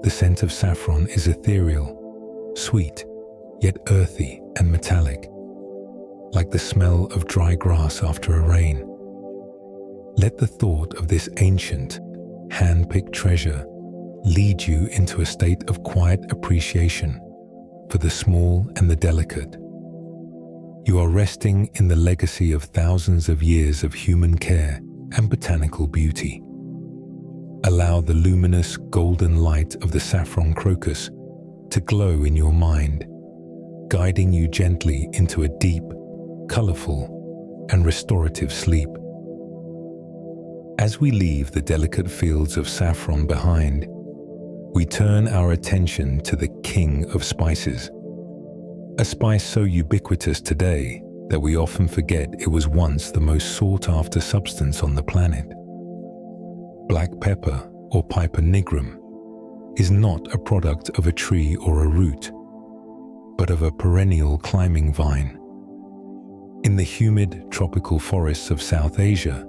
The scent of saffron is ethereal, sweet, yet earthy and metallic, like the smell of dry grass after a rain. Let the thought of this ancient, hand-picked treasure lead you into a state of quiet appreciation for the small and the delicate. You are resting in the legacy of thousands of years of human care and botanical beauty. Allow the luminous golden light of the saffron crocus to glow in your mind, guiding you gently into a deep, colorful, and restorative sleep. As we leave the delicate fields of saffron behind, we turn our attention to the king of spices, a spice so ubiquitous today that we often forget it was once the most sought-after substance on the planet. Black pepper, or Piper nigrum, is not a product of a tree or a root, but of a perennial climbing vine. In the humid tropical forests of South Asia,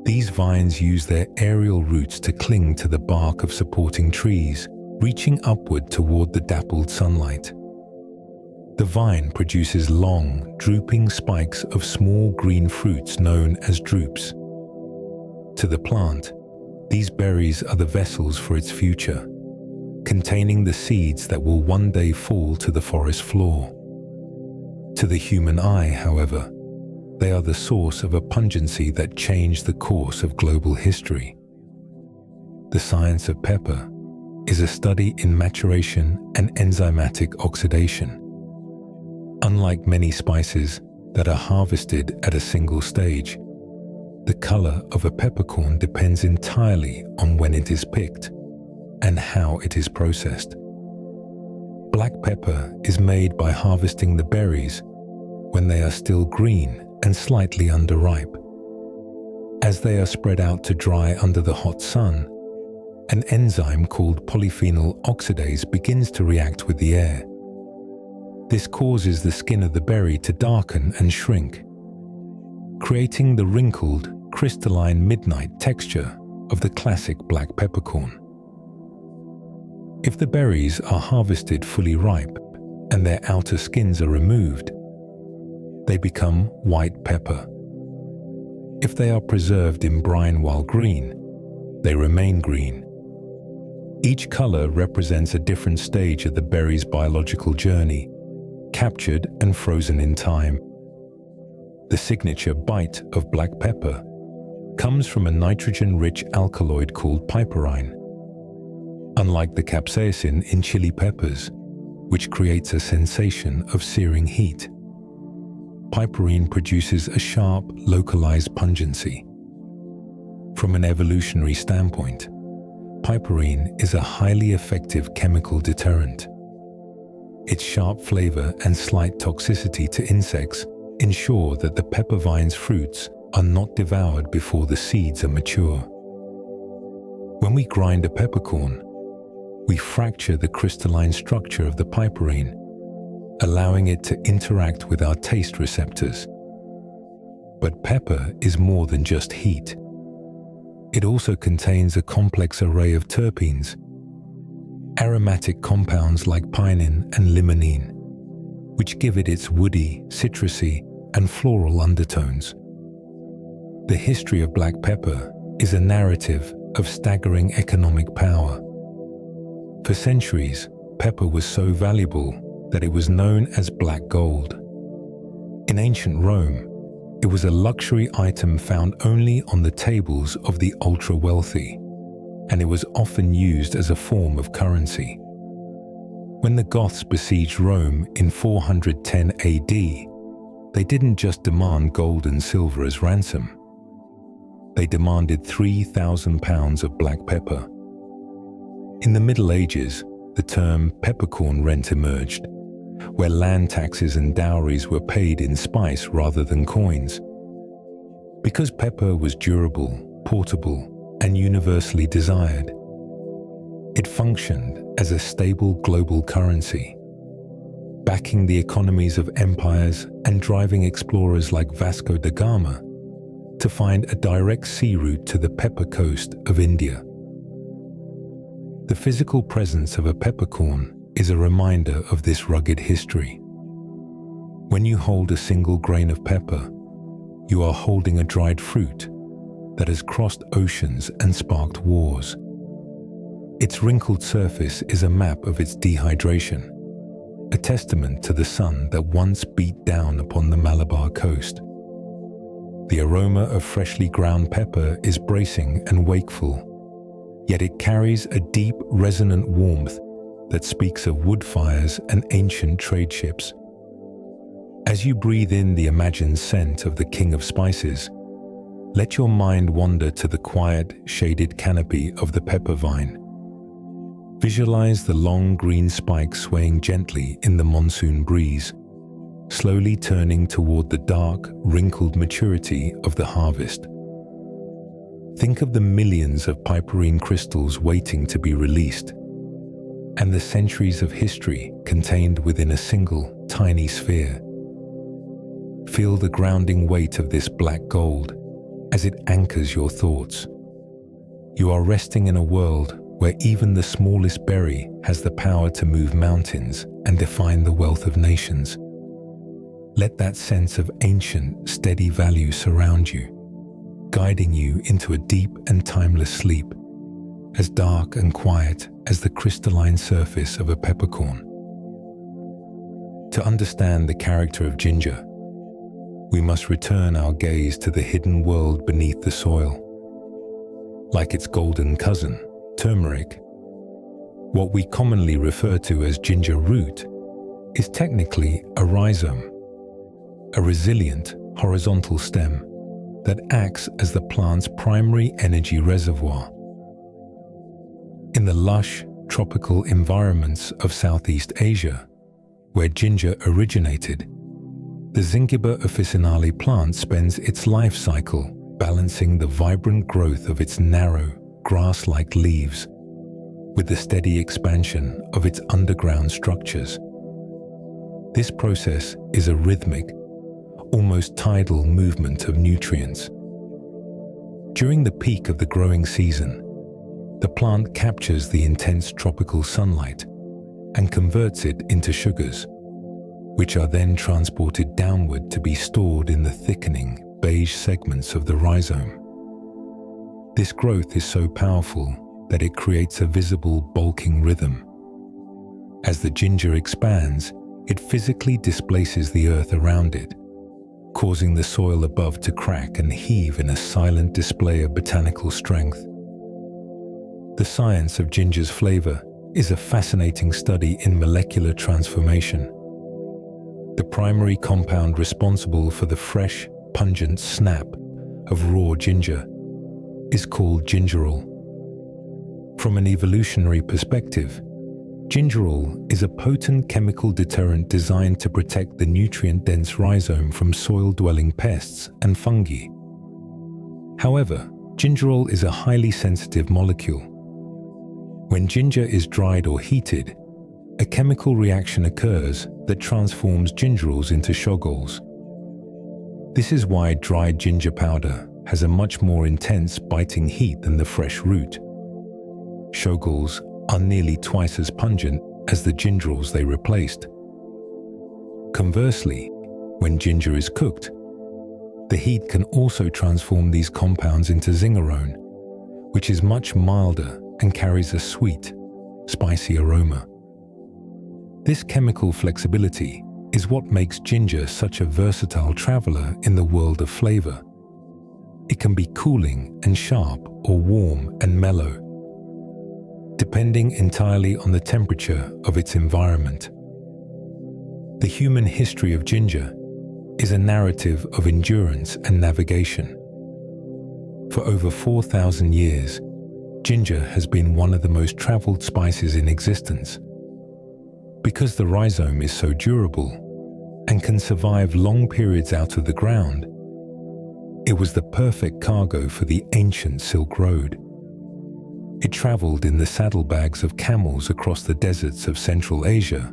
these vines use their aerial roots to cling to the bark of supporting trees, reaching upward toward the dappled sunlight. The vine produces long, drooping spikes of small green fruits known as drupes. To the plant, these berries are the vessels for its future, containing the seeds that will one day fall to the forest floor. To the human eye, however, they are the source of a pungency that changed the course of global history. The science of pepper is a study in maturation and enzymatic oxidation. Unlike many spices that are harvested at a single stage, the color of a peppercorn depends entirely on when it is picked and how it is processed. Black pepper is made by harvesting the berries when they are still green and slightly underripe. As they are spread out to dry under the hot sun, an enzyme called polyphenol oxidase begins to react with the air. This causes the skin of the berry to darken and shrink, creating the wrinkled, crystalline midnight texture of the classic black peppercorn. If the berries are harvested fully ripe and their outer skins are removed, they become white pepper. If they are preserved in brine while green, they remain green. Each color represents a different stage of the berry's biological journey, captured and frozen in time. The signature bite of black pepper comes from a nitrogen-rich alkaloid called piperine. Unlike the capsaicin in chili peppers, which creates a sensation of searing heat, piperine produces a sharp, localized pungency. From an evolutionary standpoint, piperine is a highly effective chemical deterrent. Its sharp flavor and slight toxicity to insects ensure that the pepper vine's fruits are not devoured before the seeds are mature. When we grind a peppercorn, we fracture the crystalline structure of the piperine, allowing it to interact with our taste receptors. But pepper is more than just heat. It also contains a complex array of terpenes, aromatic compounds like pinene and limonene, which give it its woody, citrusy, and floral undertones. The history of black pepper is a narrative of staggering economic power. For centuries, pepper was so valuable that it was known as black gold. In ancient Rome, it was a luxury item found only on the tables of the ultra-wealthy, and it was often used as a form of currency. When the Goths besieged Rome in 410 AD, they didn't just demand gold and silver as ransom. They demanded 3,000 pounds of black pepper. In the Middle Ages, the term peppercorn rent emerged, where land taxes and dowries were paid in spice rather than coins. Because pepper was durable, portable, and universally desired, it functioned as a stable global currency, backing the economies of empires and driving explorers like Vasco da Gama to find a direct sea route to the pepper coast of India. The physical presence of a peppercorn is a reminder of this rugged history. When you hold a single grain of pepper, you are holding a dried fruit that has crossed oceans and sparked wars. Its wrinkled surface is a map of its dehydration, a testament to the sun that once beat down upon the Malabar coast. The aroma of freshly ground pepper is bracing and wakeful, yet it carries a deep, resonant warmth that speaks of wood fires and ancient trade ships. As you breathe in the imagined scent of the king of spices, let your mind wander to the quiet, shaded canopy of the pepper vine. Visualize the long green spikes swaying gently in the monsoon breeze, slowly turning toward the dark, wrinkled maturity of the harvest. Think of the millions of piperine crystals waiting to be released, and the centuries of history contained within a single, tiny sphere. Feel the grounding weight of this black gold as it anchors your thoughts. You are resting in a world where even the smallest berry has the power to move mountains and define the wealth of nations. Let that sense of ancient, steady value surround you, guiding you into a deep and timeless sleep, as dark and quiet as the crystalline surface of a peppercorn. To understand the character of ginger, we must return our gaze to the hidden world beneath the soil. Like its golden cousin, turmeric, what we commonly refer to as ginger root is technically a rhizome, a resilient horizontal stem that acts as the plant's primary energy reservoir. In the lush, tropical environments of Southeast Asia, where ginger originated, the Zingiber officinale plant spends its life cycle balancing the vibrant growth of its narrow, grass-like leaves with the steady expansion of its underground structures. This process is a rhythmic, almost tidal movement of nutrients. During the peak of the growing season, the plant captures the intense tropical sunlight and converts it into sugars, which are then transported downward to be stored in the thickening beige segments of the rhizome. This growth is so powerful that it creates a visible bulking rhythm. As the ginger expands, it physically displaces the earth around it, causing the soil above to crack and heave in a silent display of botanical strength. The science of ginger's flavor is a fascinating study in molecular transformation. The primary compound responsible for the fresh, pungent snap of raw ginger is called gingerol. From an evolutionary perspective, gingerol is a potent chemical deterrent designed to protect the nutrient-dense rhizome from soil-dwelling pests and fungi. However, gingerol is a highly sensitive molecule. When ginger is dried or heated, a chemical reaction occurs that transforms gingerols into shogols. This is why dried ginger powder has a much more intense biting heat than the fresh root. Shogols are nearly twice as pungent as the gingerols they replaced. Conversely, when ginger is cooked, the heat can also transform these compounds into zingerone, which is much milder and carries a sweet, spicy aroma. This chemical flexibility is what makes ginger such a versatile traveler in the world of flavor. It can be cooling and sharp or warm and mellow, depending entirely on the temperature of its environment. The human history of ginger is a narrative of endurance and navigation. For over 4,000 years, ginger has been one of the most traveled spices in existence. Because the rhizome is so durable and can survive long periods out of the ground, it was the perfect cargo for the ancient Silk Road. It traveled in the saddlebags of camels across the deserts of Central Asia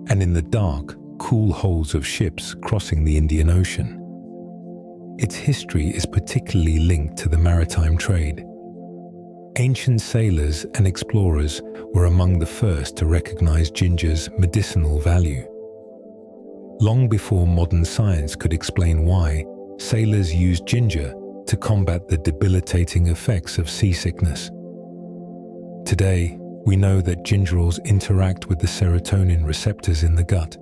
and in the dark, cool holds of ships crossing the Indian Ocean. Its history is particularly linked to the maritime trade. Ancient sailors and explorers were among the first to recognize ginger's medicinal value. Long before modern science could explain why, sailors used ginger to combat the debilitating effects of seasickness. Today, we know that gingerols interact with the serotonin receptors in the gut,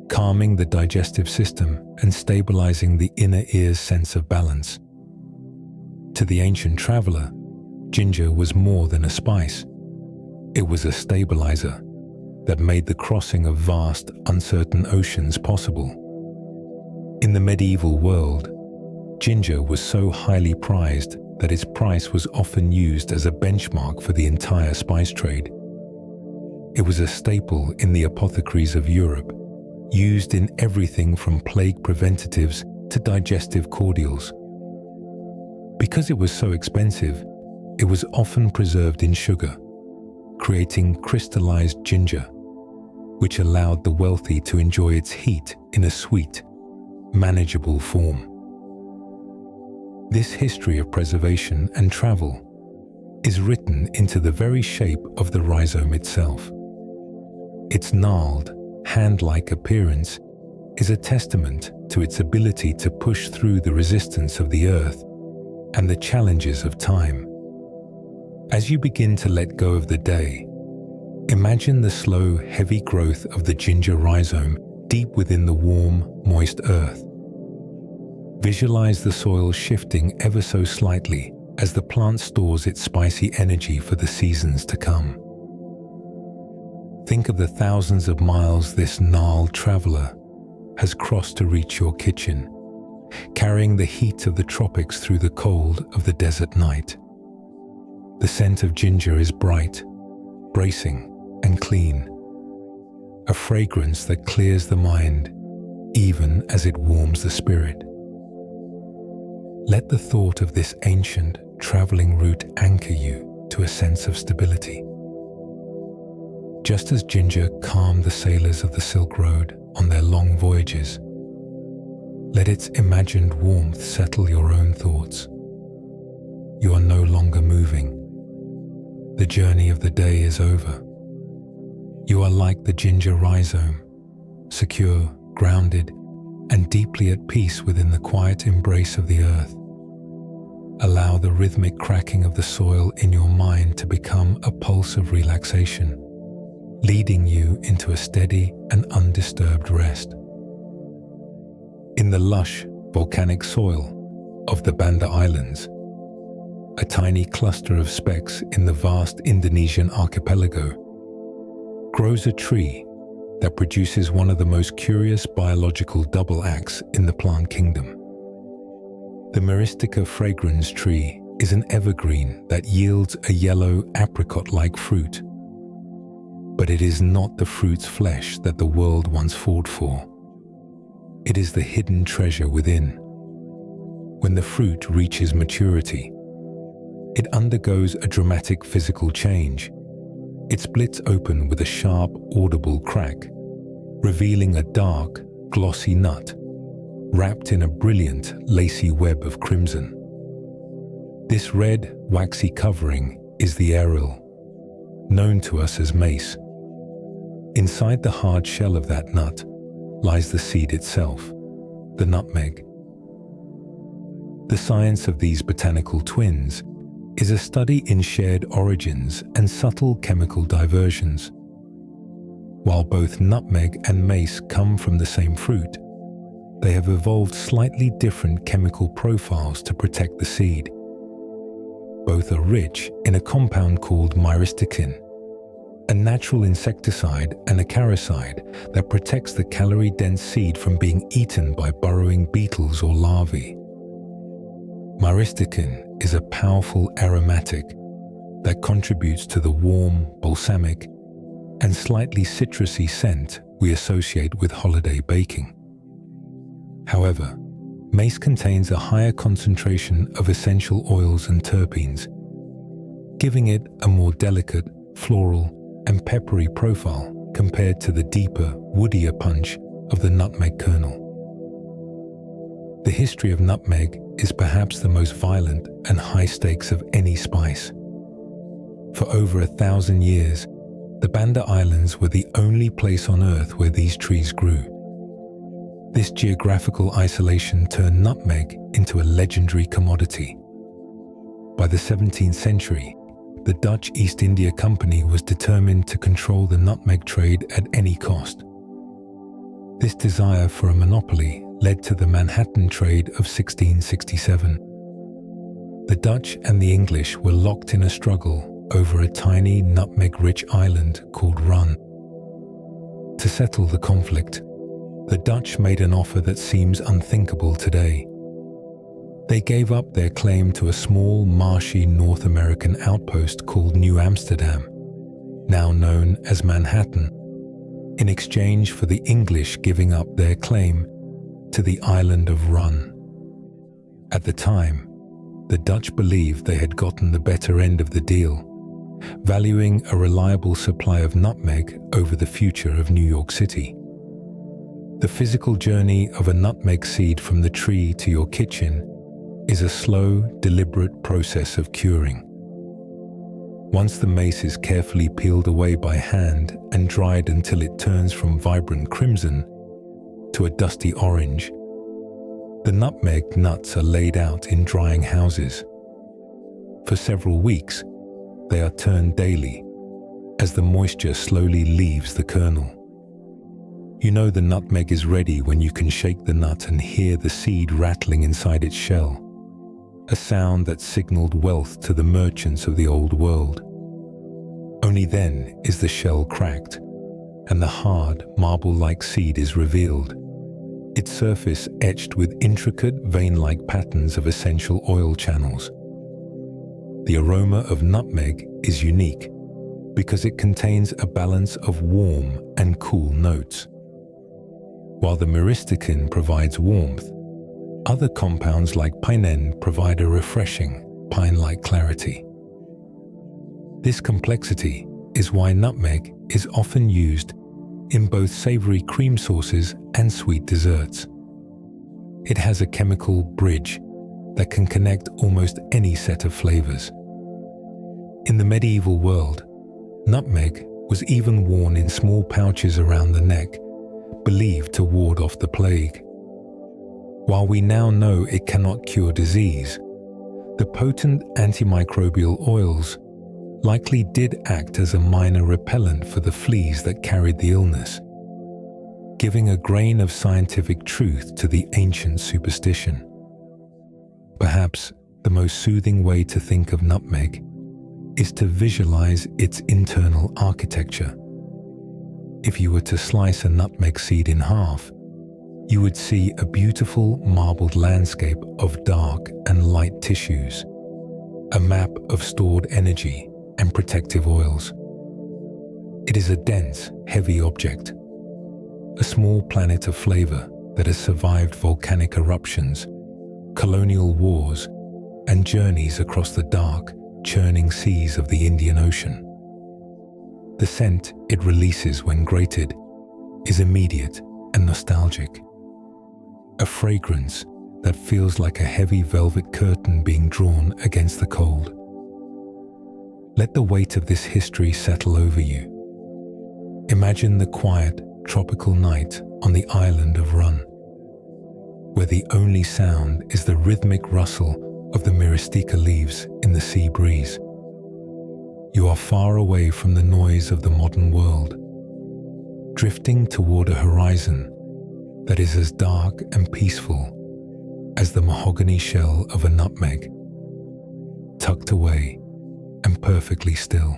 calming the digestive system and stabilizing the inner ear's sense of balance. To the ancient traveler, ginger was more than a spice. It was a stabilizer that made the crossing of vast, uncertain oceans possible. In the medieval world, ginger was so highly prized that its price was often used as a benchmark for the entire spice trade. It was a staple in the apothecaries of Europe, used in everything from plague preventatives to digestive cordials. Because it was so expensive, it was often preserved in sugar, creating crystallized ginger, which allowed the wealthy to enjoy its heat in a sweet, manageable form. This history of preservation and travel is written into the very shape of the rhizome itself. Its gnarled, hand-like appearance is a testament to its ability to push through the resistance of the earth and the challenges of time. As you begin to let go of the day, imagine the slow, heavy growth of the ginger rhizome deep within the warm, moist earth. Visualize the soil shifting ever so slightly as the plant stores its spicy energy for the seasons to come. Think of the thousands of miles this gnarled traveler has crossed to reach your kitchen, carrying the heat of the tropics through the cold of the desert night. The scent of ginger is bright, bracing, and clean, a fragrance that clears the mind even as it warms the spirit. Let the thought of this ancient, traveling route anchor you to a sense of stability. just as ginger calmed the sailors of the Silk Road on their long voyages, let its imagined warmth settle your own thoughts. You are no longer moving. The journey of the day is over. You are like the ginger rhizome, secure, grounded, and deeply at peace within the quiet embrace of the earth. Allow the rhythmic cracking of the soil in your mind to become a pulse of relaxation, leading you into a steady and undisturbed rest. In the lush, volcanic soil of the Banda Islands, a tiny cluster of specks in the vast Indonesian archipelago, grows a tree that produces one of the most curious biological double acts in the plant kingdom. The Myristica fragrans tree is an evergreen that yields a yellow apricot-like fruit. But it is not the fruit's flesh that the world once fought for. It is the hidden treasure within. When the fruit reaches maturity, it undergoes a dramatic physical change. It splits open with a sharp, audible crack, revealing a dark, glossy nut wrapped in a brilliant, lacy web of crimson. This red, waxy covering is the aril, known to us as mace. Inside the hard shell of that nut lies the seed itself, the nutmeg. The science of these botanical twins is a study in shared origins and subtle chemical diversions. While both nutmeg and mace come from the same fruit, they have evolved slightly different chemical profiles to protect the seed. Both are rich in a compound called myristicin, a natural insecticide and acaricide that protects the calorie-dense seed from being eaten by burrowing beetles or larvae. Myristicin is a powerful aromatic that contributes to the warm, balsamic, and slightly citrusy scent we associate with holiday baking. However, mace contains a higher concentration of essential oils and terpenes, giving it a more delicate, floral, and peppery profile compared to the deeper, woodier punch of the nutmeg kernel. The history of nutmeg is perhaps the most violent and high stakes of any spice. For over 1,000 years, the Banda Islands were the only place on Earth where these trees grew. This geographical isolation turned nutmeg into a legendary commodity. By the 17th century, the Dutch East India Company was determined to control the nutmeg trade at any cost. This desire for a monopoly led to the Manhattan Trade of 1667. The Dutch and the English were locked in a struggle over a tiny nutmeg-rich island called Run. To settle the conflict, the Dutch made an offer that seems unthinkable today. They gave up their claim to a small, marshy North American outpost called New Amsterdam, now known as Manhattan, in exchange for the English giving up their claim to the island of Run. At the time, the Dutch believed they had gotten the better end of the deal, valuing a reliable supply of nutmeg over the future of New York City. The physical journey of a nutmeg seed from the tree to your kitchen is a slow, deliberate process of curing. Once the mace is carefully peeled away by hand and dried until it turns from vibrant crimson to a dusty orange, the nutmeg nuts are laid out in drying houses. For several weeks, they are turned daily as the moisture slowly leaves the kernel. You know the nutmeg is ready when you can shake the nut and hear the seed rattling inside its shell, a sound that signaled wealth to the merchants of the old world. Only then is the shell cracked, and the hard, marble-like seed is revealed, its surface etched with intricate vein-like patterns of essential oil channels. The aroma of nutmeg is unique because it contains a balance of warm and cool notes. While the myristicin provides warmth, other compounds like pinene provide a refreshing, pine-like clarity. This complexity is why nutmeg is often used in both savory cream sauces and sweet desserts. It has a chemical bridge that can connect almost any set of flavors. In the medieval world, nutmeg was even worn in small pouches around the neck, believed to ward off the plague. While we now know it cannot cure disease, the potent antimicrobial oils likely did act as a minor repellent for the fleas that carried the illness, giving a grain of scientific truth to the ancient superstition. Perhaps the most soothing way to think of nutmeg is to visualize its internal architecture. If you were to slice a nutmeg seed in half, you would see a beautiful marbled landscape of dark and light tissues, a map of stored energy and protective oils. It is a dense, heavy object, a small planet of flavor that has survived volcanic eruptions, colonial wars, and journeys across the dark, churning seas of the Indian Ocean. The scent it releases when grated is immediate and nostalgic, a fragrance that feels like a heavy velvet curtain being drawn against the cold. Let the weight of this history settle over you. Imagine the quiet, tropical night on the island of Run, where the only sound is the rhythmic rustle of the myristica leaves in the sea breeze. You are far away from the noise of the modern world, drifting toward a horizon that is as dark and peaceful as the mahogany shell of a nutmeg, tucked away and perfectly still.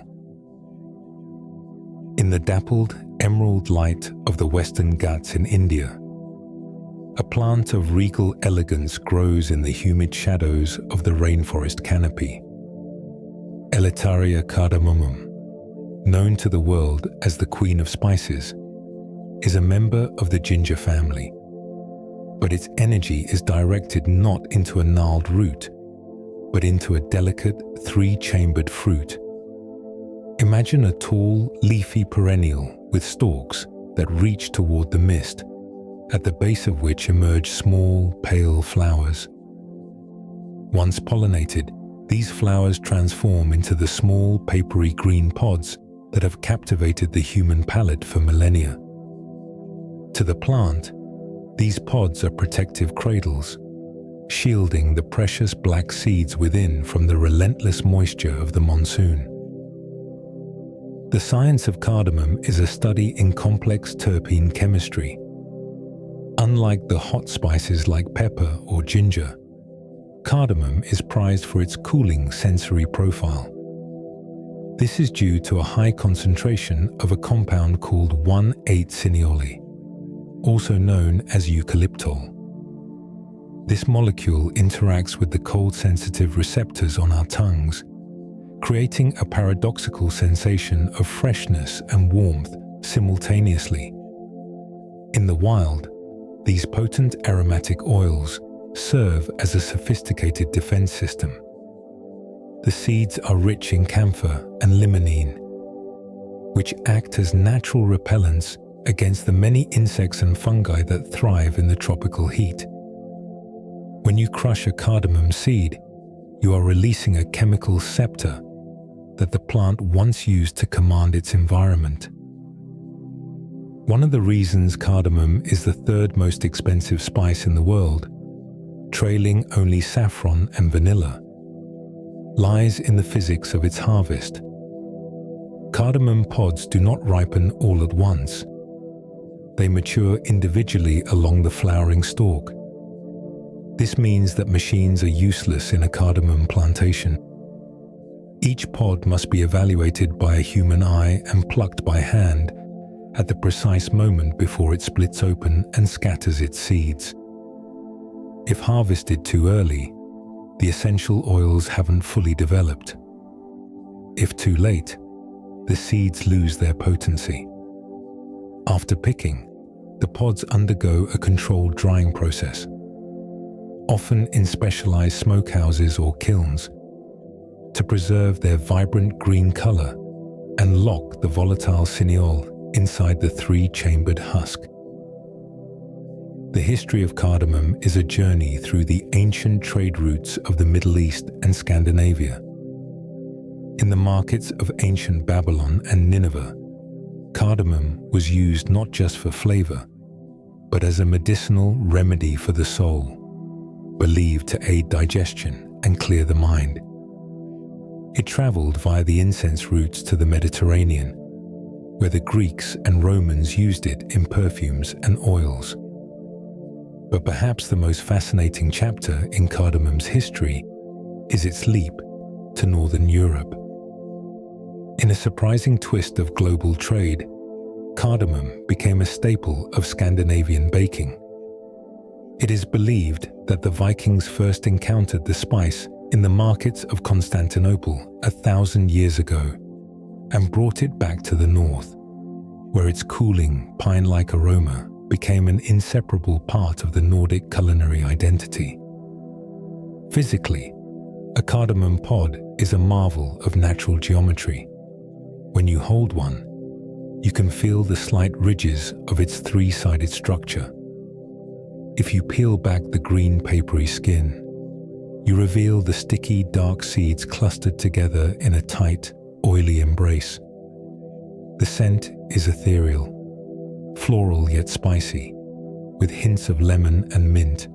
In the dappled emerald light of the Western Ghats in India, a plant of regal elegance grows in the humid shadows of the rainforest canopy. Eleutheria cardamomum, known to the world as the Queen of Spices, is a member of the ginger family, but its energy is directed not into a gnarled root, but into a delicate three-chambered fruit. Imagine a tall, leafy perennial with stalks that reach toward the mist, at the base of which emerge small, pale flowers. Once pollinated, these flowers transform into the small, papery green pods that have captivated the human palate for millennia. To the plant, these pods are protective cradles, shielding the precious black seeds within from the relentless moisture of the monsoon. The science of cardamom is a study in complex terpene chemistry. Unlike the hot spices like pepper or ginger, cardamom is prized for its cooling sensory profile. This is due to a high concentration of a compound called 1,8-cineole, also known as eucalyptol. This molecule interacts with the cold-sensitive receptors on our tongues, creating a paradoxical sensation of freshness and warmth simultaneously. In the wild, these potent aromatic oils serve as a sophisticated defense system. The seeds are rich in camphor and limonene, which act as natural repellents against the many insects and fungi that thrive in the tropical heat. When you crush a cardamom seed, you are releasing a chemical scepter that the plant once used to command its environment. One of the reasons cardamom is the third most expensive spice in the world, trailing only saffron and vanilla, lies in the physics of its harvest. Cardamom pods do not ripen all at once. They mature individually along the flowering stalk. This means that machines are useless in a cardamom plantation. Each pod must be evaluated by a human eye and plucked by hand at the precise moment before it splits open and scatters its seeds. If harvested too early, the essential oils haven't fully developed. If too late, the seeds lose their potency. After picking, the pods undergo a controlled drying process, often in specialized smokehouses or kilns, to preserve their vibrant green color and lock the volatile cineole inside the three-chambered husk. The history of cardamom is a journey through the ancient trade routes of the Middle East and Scandinavia. In the markets of ancient Babylon and Nineveh, cardamom was used not just for flavor, but as a medicinal remedy for the soul, believed to aid digestion and clear the mind. It traveled via the incense routes to the Mediterranean, where the Greeks and Romans used it in perfumes and oils. But perhaps the most fascinating chapter in cardamom's history is its leap to Northern Europe. In a surprising twist of global trade, cardamom became a staple of Scandinavian baking. It is believed that the Vikings first encountered the spice in the markets of Constantinople 1,000 years ago and brought it back to the north, where its cooling, pine-like aroma became an inseparable part of the Nordic culinary identity. Physically, a cardamom pod is a marvel of natural geometry. When you hold one, you can feel the slight ridges of its three-sided structure. If you peel back the green papery skin, you reveal the sticky dark seeds clustered together in a tight, oily embrace. The scent is ethereal, floral yet spicy, with hints of lemon and mint.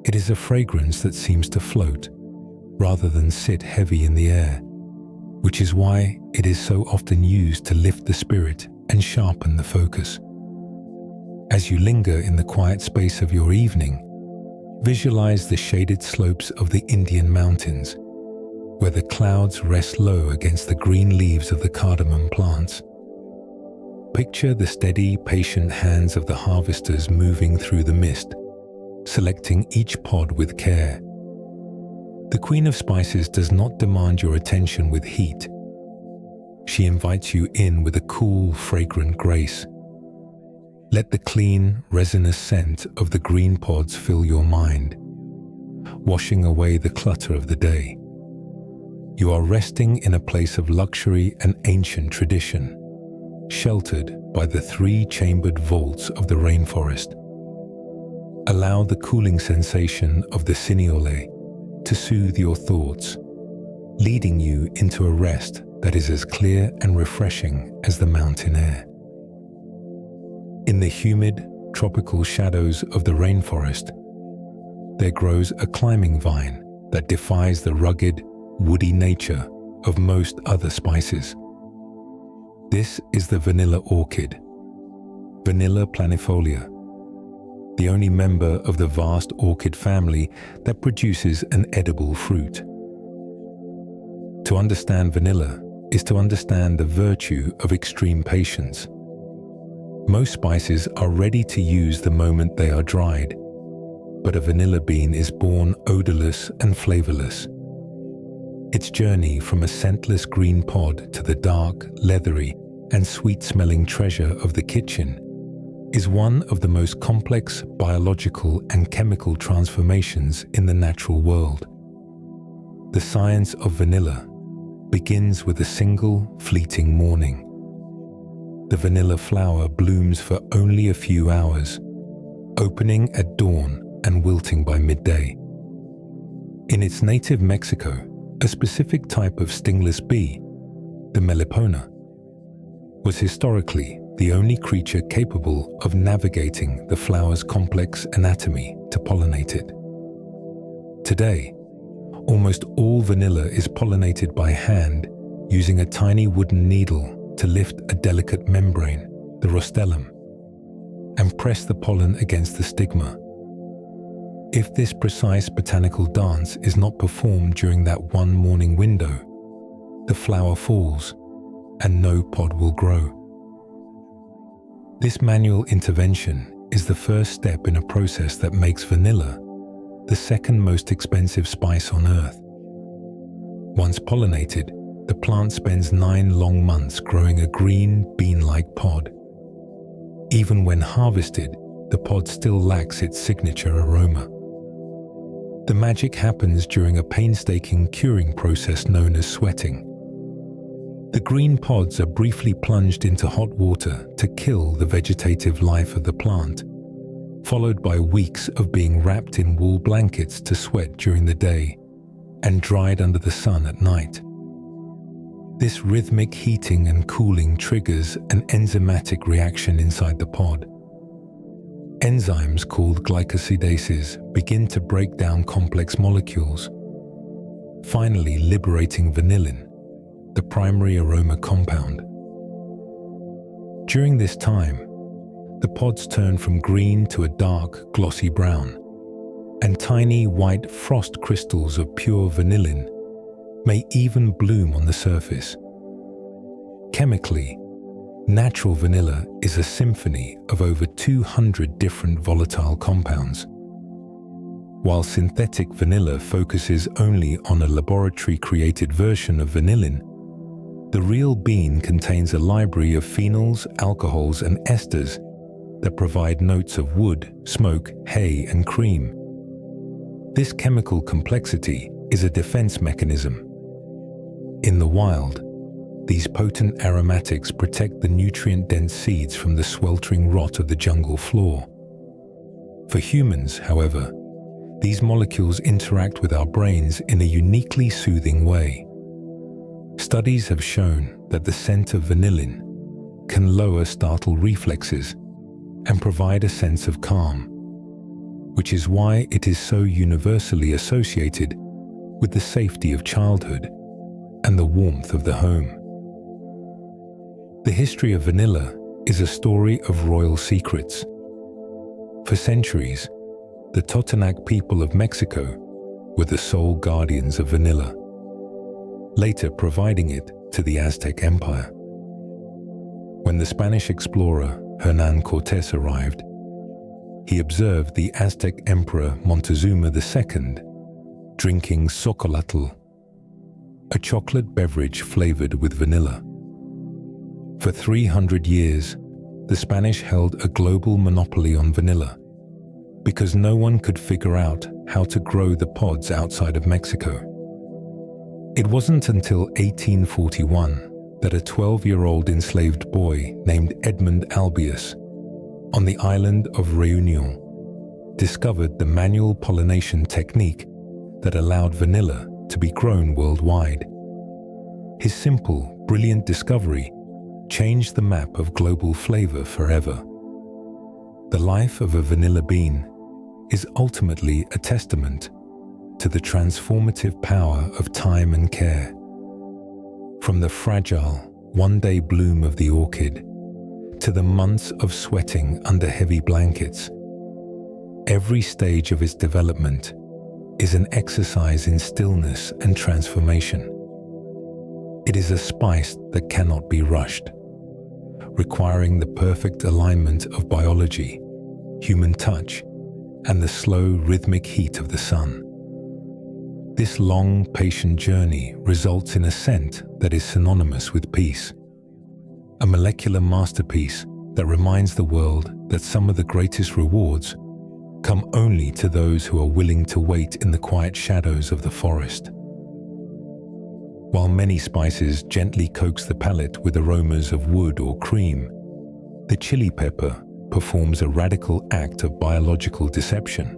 It is a fragrance that seems to float, rather than sit heavy in the air, which is why it is so often used to lift the spirit and sharpen the focus. As you linger in the quiet space of your evening, visualize the shaded slopes of the Indian mountains, where the clouds rest low against the green leaves of the cardamom plants. Picture the steady, patient hands of the harvesters moving through the mist, selecting each pod with care. The Queen of Spices does not demand your attention with heat. She invites you in with a cool, fragrant grace. Let the clean, resinous scent of the green pods fill your mind, washing away the clutter of the day. You are resting in a place of luxury and ancient tradition, sheltered by the three-chambered vaults of the rainforest. Allow the cooling sensation of the cineole to soothe your thoughts, leading you into a rest that is as clear and refreshing as the mountain air. In the humid, tropical shadows of the rainforest, there grows a climbing vine that defies the rugged, woody nature of most other spices. This is the vanilla orchid, Vanilla planifolia, the only member of the vast orchid family that produces an edible fruit. To understand vanilla is to understand the virtue of extreme patience. Most spices are ready to use the moment they are dried, but a vanilla bean is born odorless and flavorless. Its journey from a scentless green pod to the dark, leathery, and sweet-smelling treasure of the kitchen is one of the most complex biological and chemical transformations in the natural world. The science of vanilla begins with a single, fleeting morning. The vanilla flower blooms for only a few hours, opening at dawn and wilting by midday. In its native Mexico, a specific type of stingless bee, the melipona, was historically the only creature capable of navigating the flower's complex anatomy to pollinate it. Today, almost all vanilla is pollinated by hand using a tiny wooden needle to lift a delicate membrane, the rostellum, and press the pollen against the stigma. If this precise botanical dance is not performed during that one morning window, the flower falls and no pod will grow. This manual intervention is the first step in a process that makes vanilla the second most expensive spice on earth. Once pollinated, the plant spends 9 long months growing a green, bean-like pod. Even when harvested, the pod still lacks its signature aroma. The magic happens during a painstaking curing process known as sweating. The green pods are briefly plunged into hot water to kill the vegetative life of the plant, followed by weeks of being wrapped in wool blankets to sweat during the day and dried under the sun at night. This rhythmic heating and cooling triggers an enzymatic reaction inside the pod. Enzymes called glycosidases begin to break down complex molecules, finally liberating vanillin, the primary aroma compound. During this time, the pods turn from green to a dark, glossy brown, and tiny white frost crystals of pure vanillin may even bloom on the surface. Chemically, natural vanilla is a symphony of over 200 different volatile compounds, while synthetic vanilla focuses only on a laboratory-created version of vanillin. The real bean contains a library of phenols, alcohols, and esters that provide notes of wood, smoke, hay, and cream. This chemical complexity is a defense mechanism. In the wild, these potent aromatics protect the nutrient-dense seeds from the sweltering rot of the jungle floor. For humans, however, these molecules interact with our brains in a uniquely soothing way. Studies have shown that the scent of vanillin can lower startle reflexes and provide a sense of calm, which is why it is so universally associated with the safety of childhood and the warmth of the home. The history of vanilla is a story of royal secrets. For centuries, the Totonac people of Mexico were the sole guardians of vanilla, later providing it to the Aztec Empire. When the Spanish explorer Hernán Cortés arrived, he observed the Aztec Emperor Montezuma II drinking xocolotl, a chocolate beverage flavored with vanilla. For 300 years, the Spanish held a global monopoly on vanilla because no one could figure out how to grow the pods outside of Mexico. It wasn't until 1841 that a 12-year-old enslaved boy named Edmund Albius on the island of Réunion discovered the manual pollination technique that allowed vanilla to be grown worldwide. His simple, brilliant discovery changed the map of global flavor forever. The life of a vanilla bean is ultimately a testament to the transformative power of time and care. From the fragile, one-day bloom of the orchid to the months of sweating under heavy blankets, every stage of its development is an exercise in stillness and transformation. It is a spice that cannot be rushed, requiring the perfect alignment of biology, human touch, and the slow rhythmic heat of the sun. This long, patient journey results in a scent that is synonymous with peace, a molecular masterpiece that reminds the world that some of the greatest rewards come only to those who are willing to wait in the quiet shadows of the forest. While many spices gently coax the palate with aromas of wood or cream, the chili pepper performs a radical act of biological deception.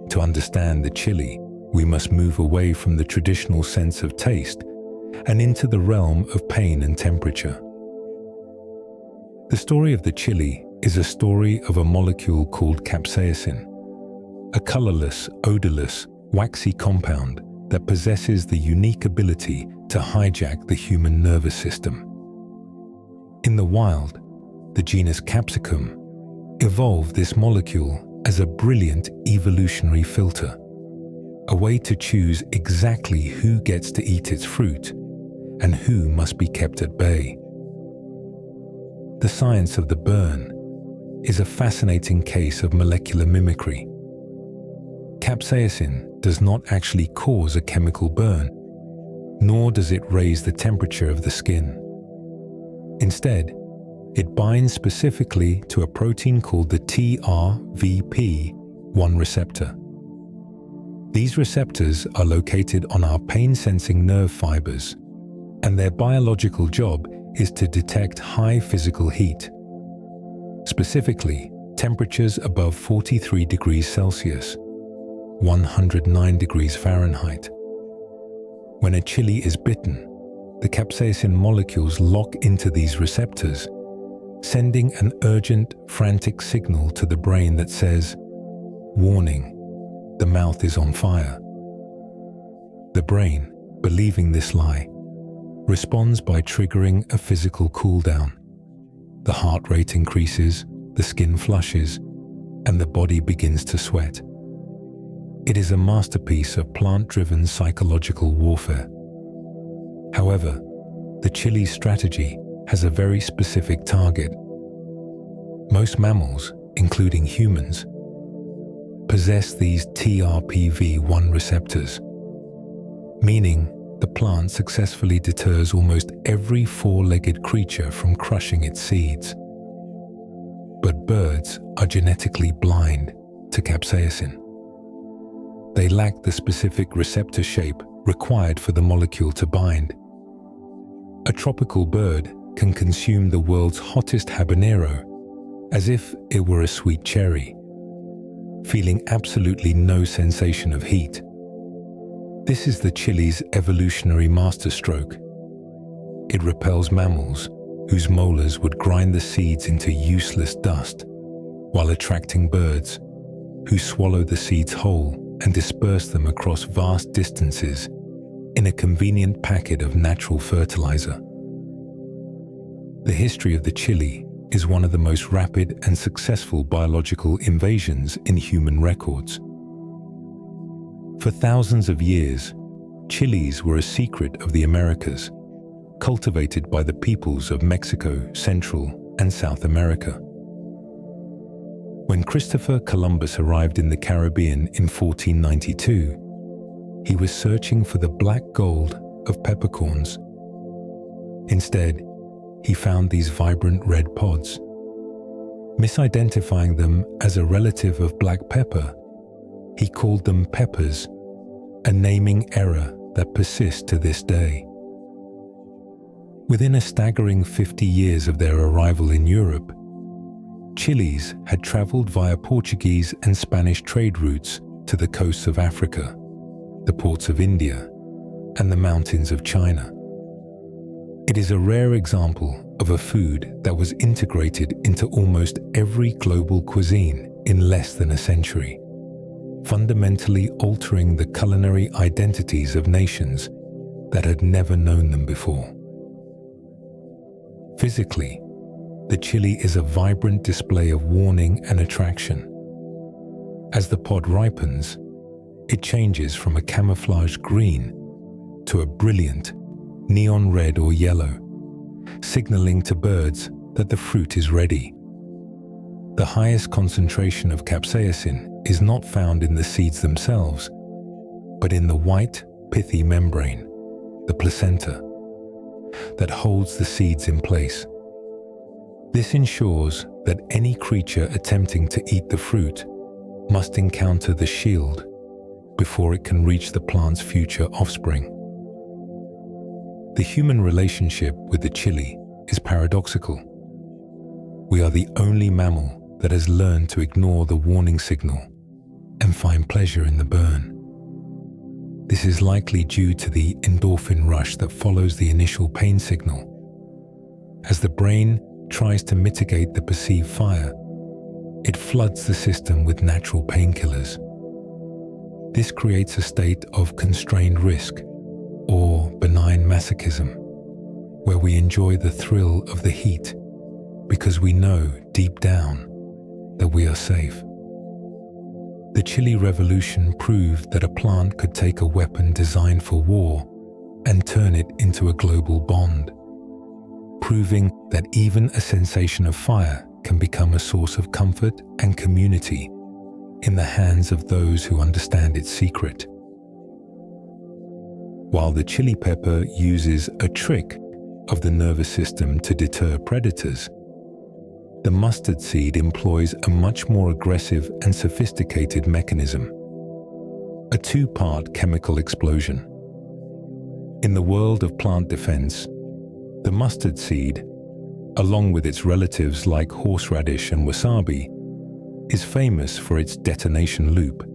To understand the chili, we must move away from the traditional sense of taste and into the realm of pain and temperature. The story of the chili is a story of a molecule called capsaicin, a colorless, odorless, waxy compound that possesses the unique ability to hijack the human nervous system. In the wild, the genus Capsicum evolved this molecule as a brilliant evolutionary filter, a way to choose exactly who gets to eat its fruit and who must be kept at bay. The science of the burn is a fascinating case of molecular mimicry. Capsaicin does not actually cause a chemical burn, nor does it raise the temperature of the skin. Instead, it binds specifically to a protein called the TRVP1 receptor. These receptors are located on our pain-sensing nerve fibers, and their biological job is to detect high physical heat, specifically temperatures above 43 degrees Celsius, 109 degrees Fahrenheit. When a chili is bitten, the capsaicin molecules lock into these receptors, sending an urgent, frantic signal to the brain that says, "Warning, the mouth is on fire." The brain, believing this lie, responds by triggering a physical cooldown. The heart rate increases, the skin flushes, and the body begins to sweat. It is a masterpiece of plant-driven psychological warfare. However, the chili's strategy has a very specific target. Most mammals, including humans, possess these TRPV1 receptors, meaning the plant successfully deters almost every four-legged creature from crushing its seeds. But birds are genetically blind to capsaicin. They lack the specific receptor shape required for the molecule to bind. A tropical bird can consume the world's hottest habanero as if it were a sweet cherry, feeling absolutely no sensation of heat. This is the chili's evolutionary masterstroke. It repels mammals whose molars would grind the seeds into useless dust, while attracting birds who swallow the seeds whole and disperse them across vast distances in a convenient packet of natural fertilizer. The history of the chili is one of the most rapid and successful biological invasions in human records. For thousands of years, chilies were a secret of the Americas, cultivated by the peoples of Mexico, Central, and South America. When Christopher Columbus arrived in the Caribbean in 1492, he was searching for the black gold of peppercorns. Instead, he found these vibrant red pods. Misidentifying them as a relative of black pepper, he called them peppers, a naming error that persists to this day. Within a staggering 50 years of their arrival in Europe, chilies had traveled via Portuguese and Spanish trade routes to the coasts of Africa, the ports of India, and the mountains of China. It is a rare example of a food that was integrated into almost every global cuisine in less than a century, fundamentally altering the culinary identities of nations that had never known them before. Physically, the chili is a vibrant display of warning and attraction. As the pod ripens, it changes from a camouflage green to a brilliant neon red or yellow, signaling to birds that the fruit is ready. The highest concentration of capsaicin is not found in the seeds themselves, but in the white, pithy membrane, the placenta, that holds the seeds in place. This ensures that any creature attempting to eat the fruit must encounter the shield before it can reach the plant's future offspring. The human relationship with the chili is paradoxical. We are the only mammal that has learned to ignore the warning signal and find pleasure in the burn. This is likely due to the endorphin rush that follows the initial pain signal. As the brain tries to mitigate the perceived fire, it floods the system with natural painkillers. This creates a state of constrained risk, or benign masochism, where we enjoy the thrill of the heat because we know deep down that we are safe. The chili revolution proved that a plant could take a weapon designed for war and turn it into a global bond, proving that even a sensation of fire can become a source of comfort and community in the hands of those who understand its secret. While the chili pepper uses a trick of the nervous system to deter predators, the mustard seed employs a much more aggressive and sophisticated mechanism, a two-part chemical explosion. In the world of plant defense, the mustard seed, along with its relatives like horseradish and wasabi, is famous for its detonation loop.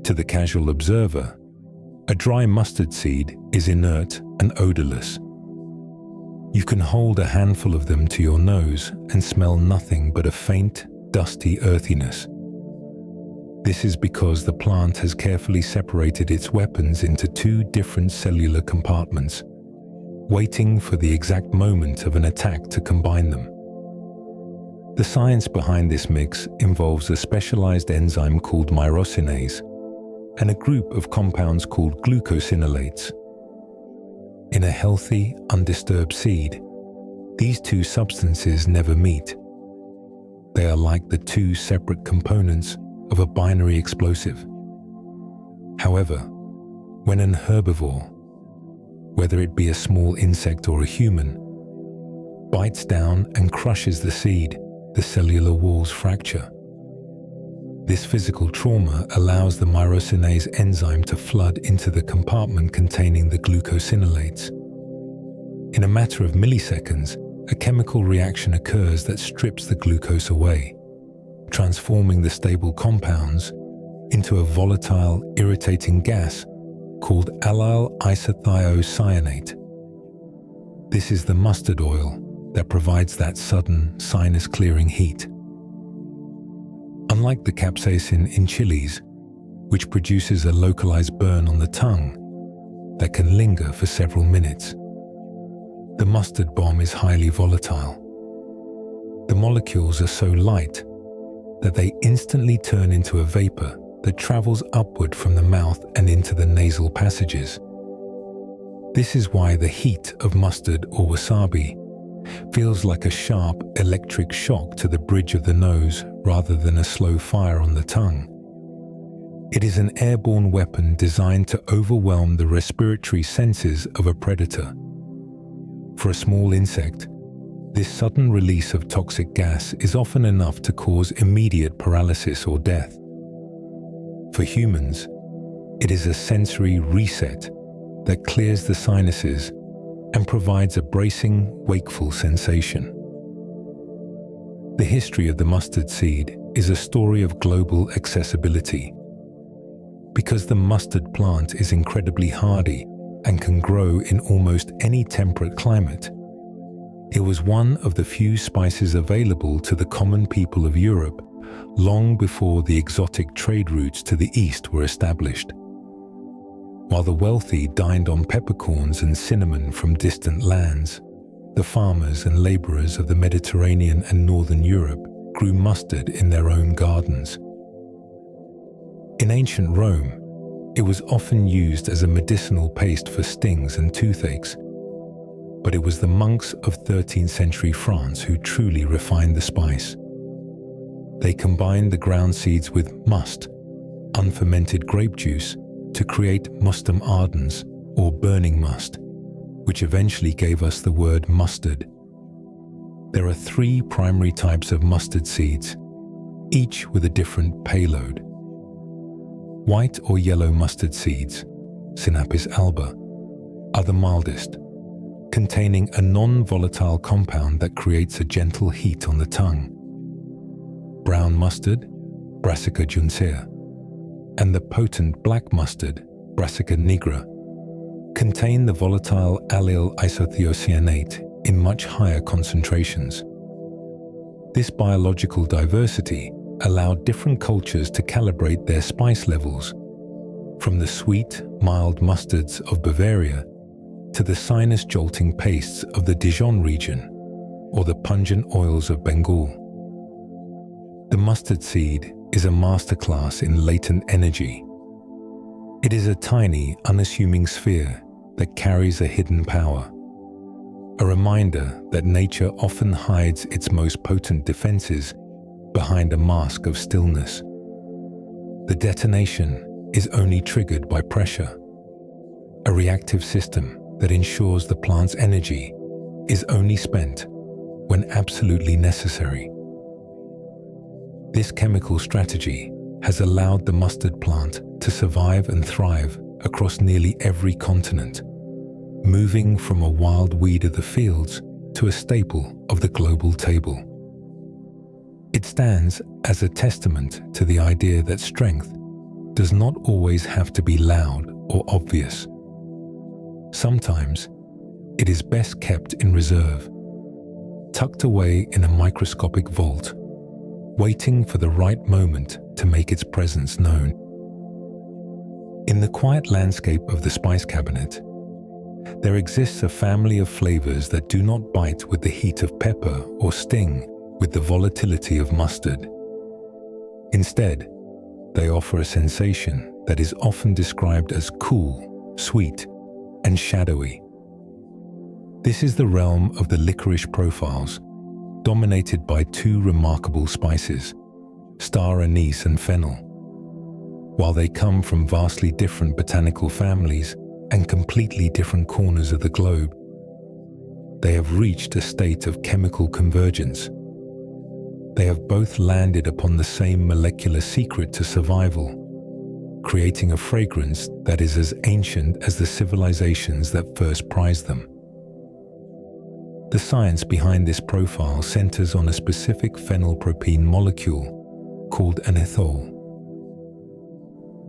To the casual observer, a dry mustard seed is inert and odorless. You can hold a handful of them to your nose and smell nothing but a faint, dusty earthiness. This is because the plant has carefully separated its weapons into two different cellular compartments, waiting for the exact moment of an attack to combine them. The science behind this mix involves a specialized enzyme called myrosinase and a group of compounds called glucosinolates. In a healthy, undisturbed seed, these two substances never meet. They are like the two separate components of a binary explosive. However, when an herbivore, whether it be a small insect or a human, bites down and crushes the seed, the cellular walls fracture. This physical trauma allows the myrosinase enzyme to flood into the compartment containing the glucosinolates. In a matter of milliseconds, a chemical reaction occurs that strips the glucose away, transforming the stable compounds into a volatile, irritating gas called allyl isothiocyanate. This is the mustard oil that provides that sudden, sinus-clearing heat. Unlike the capsaicin in chilies, which produces a localized burn on the tongue that can linger for several minutes, the mustard bomb is highly volatile. The molecules are so light that they instantly turn into a vapor that travels upward from the mouth and into the nasal passages. This is why the heat of mustard or wasabi feels like a sharp electric shock to the bridge of the nose rather than a slow fire on the tongue. It is an airborne weapon designed to overwhelm the respiratory senses of a predator. For a small insect, this sudden release of toxic gas is often enough to cause immediate paralysis or death. For humans, it is a sensory reset that clears the sinuses and provides a bracing, wakeful sensation. The history of the mustard seed is a story of global accessibility. Because the mustard plant is incredibly hardy and can grow in almost any temperate climate, it was one of the few spices available to the common people of Europe long before the exotic trade routes to the east were established. While the wealthy dined on peppercorns and cinnamon from distant lands, the farmers and laborers of the Mediterranean and northern Europe grew mustard in their own gardens. In ancient Rome, it was often used as a medicinal paste for stings and toothaches, but it was the monks of 13th century France who truly refined the spice. They combined the ground seeds with must, unfermented grape juice, to create mustum ardens, or burning must, which eventually gave us the word mustard. There are 3 primary types of mustard seeds, each with a different payload. White or yellow mustard seeds, Sinapis alba, are the mildest, containing a non-volatile compound that creates a gentle heat on the tongue. Brown mustard, Brassica juncea, and the potent black mustard, Brassica nigra, contain the volatile allyl isothiocyanate in much higher concentrations. This biological diversity allowed different cultures to calibrate their spice levels, from the sweet, mild mustards of Bavaria to the sinus-jolting pastes of the Dijon region or the pungent oils of Bengal. The mustard seed is a masterclass in latent energy. It is a tiny, unassuming sphere that carries a hidden power, a reminder that nature often hides its most potent defenses behind a mask of stillness. The detonation is only triggered by pressure, a reactive system that ensures the plant's energy is only spent when absolutely necessary. This chemical strategy has allowed the mustard plant to survive and thrive across nearly every continent, moving from a wild weed of the fields to a staple of the global table. It stands as a testament to the idea that strength does not always have to be loud or obvious. Sometimes it is best kept in reserve, tucked away in a microscopic vault, waiting for the right moment to make its presence known. In the quiet landscape of the spice cabinet, there exists a family of flavors that do not bite with the heat of pepper or sting with the volatility of mustard. Instead, they offer a sensation that is often described as cool, sweet, and shadowy. This is the realm of the licorice profiles, dominated by two remarkable spices, star anise and fennel. While they come from vastly different botanical families and completely different corners of the globe, they have reached a state of chemical convergence. They have both landed upon the same molecular secret to survival, creating a fragrance that is as ancient as the civilizations that first prized them. The science behind this profile centers on a specific phenylpropene molecule called anethole.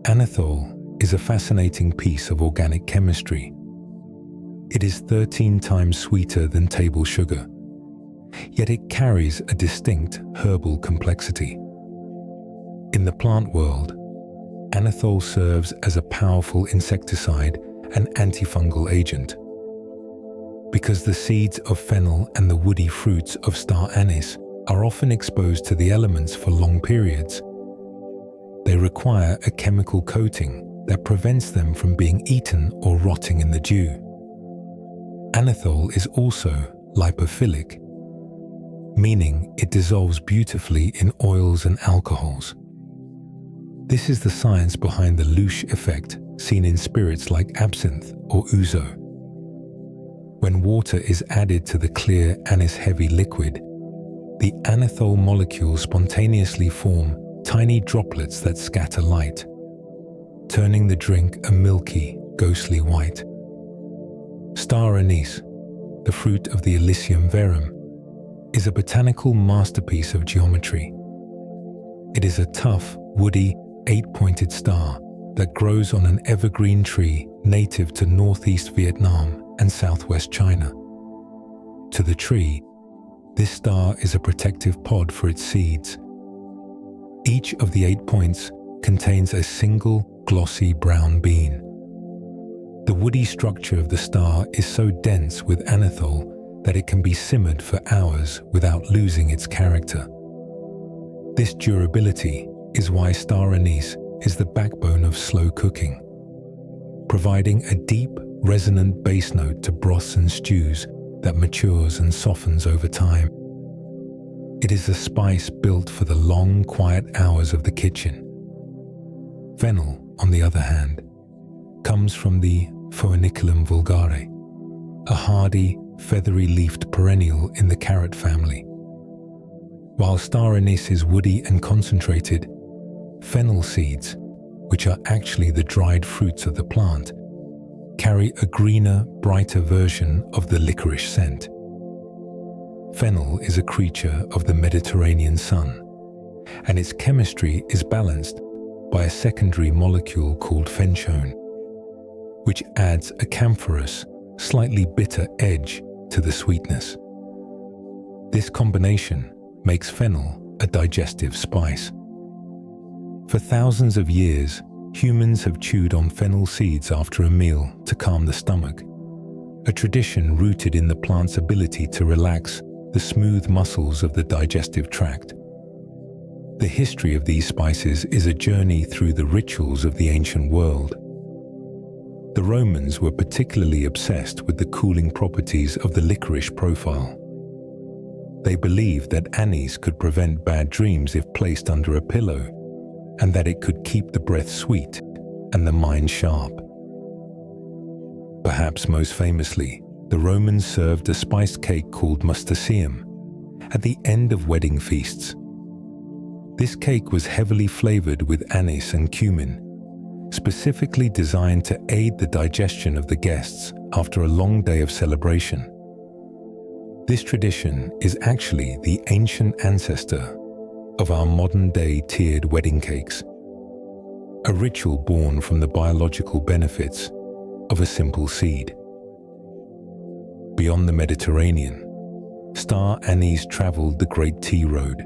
Anethole is a fascinating piece of organic chemistry. It is 13 times sweeter than table sugar, yet it carries a distinct herbal complexity. In the plant world, anethole serves as a powerful insecticide and antifungal agent. Because the seeds of fennel and the woody fruits of star anise are often exposed to the elements for long periods, they require a chemical coating that prevents them from being eaten or rotting in the dew. Anethole is also lipophilic, meaning it dissolves beautifully in oils and alcohols. This is the science behind the louche effect seen in spirits like absinthe or ouzo. When water is added to the clear anise-heavy liquid, the anethole molecules spontaneously form tiny droplets that scatter light, turning the drink a milky, ghostly white. Star anise, the fruit of the Illicium verum, is a botanical masterpiece of geometry. It is a tough, woody, 8-pointed star that grows on an evergreen tree native to northeast Vietnam and southwest China. To the tree, this star is a protective pod for its seeds. Each of the 8 points contains a single glossy brown bean. The woody structure of the star is so dense with anethole that it can be simmered for hours without losing its character. This durability is why star anise is the backbone of slow cooking, providing a deep, resonant base note to broths and stews that matures and softens over time. It is a spice built for the long, quiet hours of the kitchen. Fennel, on the other hand, comes from the Phoeniculum vulgare, a hardy, feathery-leafed perennial in the carrot family. While star anise is woody and concentrated, fennel seeds, which are actually the dried fruits of the plant, carry a greener, brighter version of the licorice scent. Fennel is a creature of the Mediterranean sun, and its chemistry is balanced by a secondary molecule called fenchone, which adds a camphorous, slightly bitter edge to the sweetness. This combination makes fennel a digestive spice. For thousands of years, humans have chewed on fennel seeds after a meal to calm the stomach, a tradition rooted in the plant's ability to relax the smooth muscles of the digestive tract. The history of these spices is a journey through the rituals of the ancient world. The Romans were particularly obsessed with the cooling properties of the licorice profile. They believed that anise could prevent bad dreams if placed under a pillow, and that it could keep the breath sweet and the mind sharp. Perhaps most famously, the Romans served a spiced cake called mustaceum at the end of wedding feasts. This cake was heavily flavored with anise and cumin, specifically designed to aid the digestion of the guests after a long day of celebration. This tradition is actually the ancient ancestor of our modern-day tiered wedding cakes, a ritual born from the biological benefits of a simple seed. Beyond the Mediterranean, star anise traveled the Great Tea Road,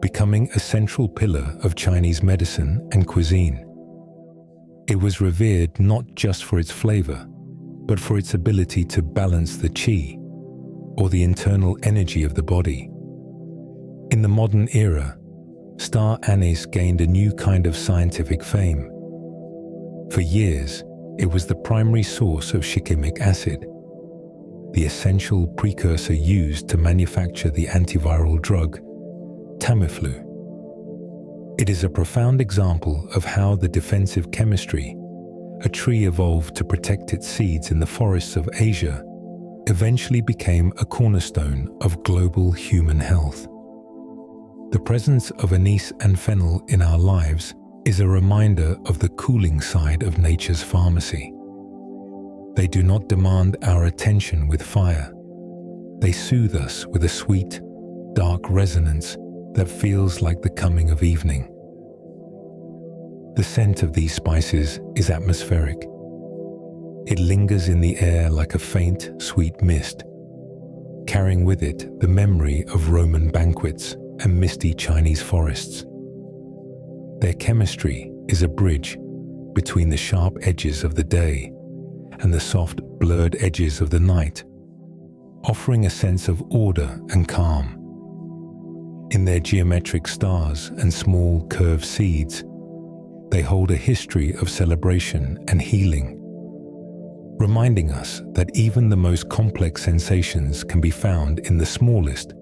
becoming a central pillar of Chinese medicine and cuisine. It was revered not just for its flavor, but for its ability to balance the qi, or the internal energy of the body. In the modern era, star anise gained a new kind of scientific fame. For years, it was the primary source of shikimic acid, the essential precursor used to manufacture the antiviral drug Tamiflu. It is a profound example of how the defensive chemistry, a tree evolved to protect its seeds in the forests of Asia, eventually became a cornerstone of global human health. The presence of anise and fennel in our lives is a reminder of the cooling side of nature's pharmacy. They do not demand our attention with fire. They soothe us with a sweet, dark resonance that feels like the coming of evening. The scent of these spices is atmospheric. It lingers in the air like a faint, sweet mist, carrying with it the memory of Roman banquets and misty Chinese forests. Their chemistry is a bridge between the sharp edges of the day and the soft, blurred edges of the night, offering a sense of order and calm. In their geometric stars and small, curved seeds, they hold a history of celebration and healing, reminding us that even the most complex sensations can be found in the smallest,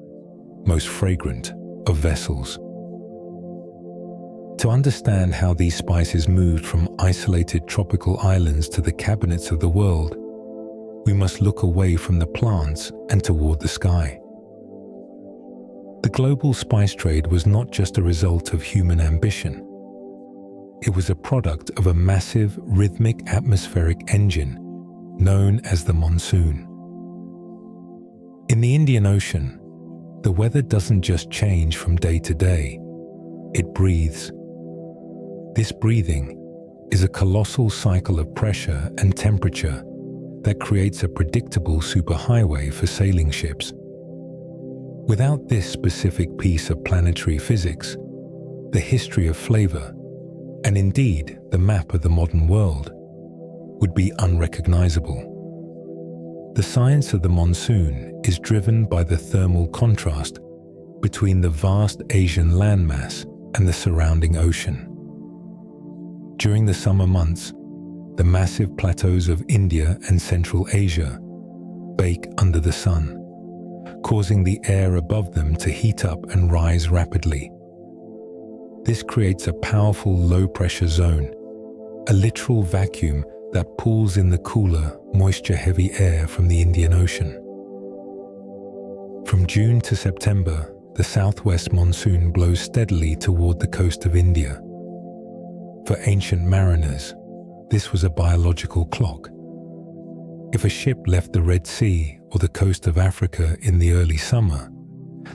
most fragrant of vessels. To understand how these spices moved from isolated tropical islands to the cabinets of the world, we must look away from the plants and toward the sky. The global spice trade was not just a result of human ambition. It was a product of a massive rhythmic atmospheric engine known as the monsoon. In the Indian Ocean, the weather doesn't just change from day to day, it breathes. This breathing is a colossal cycle of pressure and temperature that creates a predictable superhighway for sailing ships. Without this specific piece of planetary physics, the history of flavor, and indeed the map of the modern world, would be unrecognizable. The science of the monsoon is driven by the thermal contrast between the vast Asian landmass and the surrounding ocean. During the summer months, the massive plateaus of India and Central Asia bake under the sun, causing the air above them to heat up and rise rapidly. This creates a powerful low-pressure zone, a literal vacuum that pulls in the cooler, moisture-heavy air from the Indian Ocean. From June to September, the southwest monsoon blows steadily toward the coast of India. For ancient mariners, this was a biological clock. If a ship left the Red Sea or the coast of Africa in the early summer,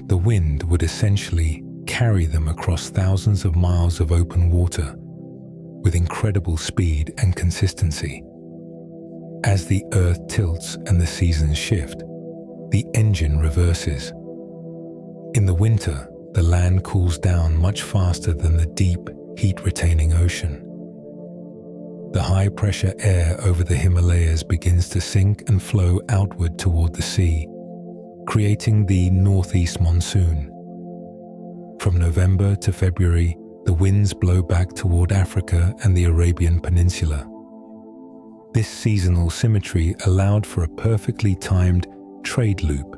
the wind would essentially carry them across thousands of miles of open water with incredible speed and consistency. As the earth tilts and the seasons shift, the engine reverses. In the winter, the land cools down much faster than the deep, heat-retaining ocean. The high-pressure air over the Himalayas begins to sink and flow outward toward the sea, creating the northeast monsoon. From November to February, the winds blow back toward Africa and the Arabian Peninsula. This seasonal symmetry allowed for a perfectly timed trade loop.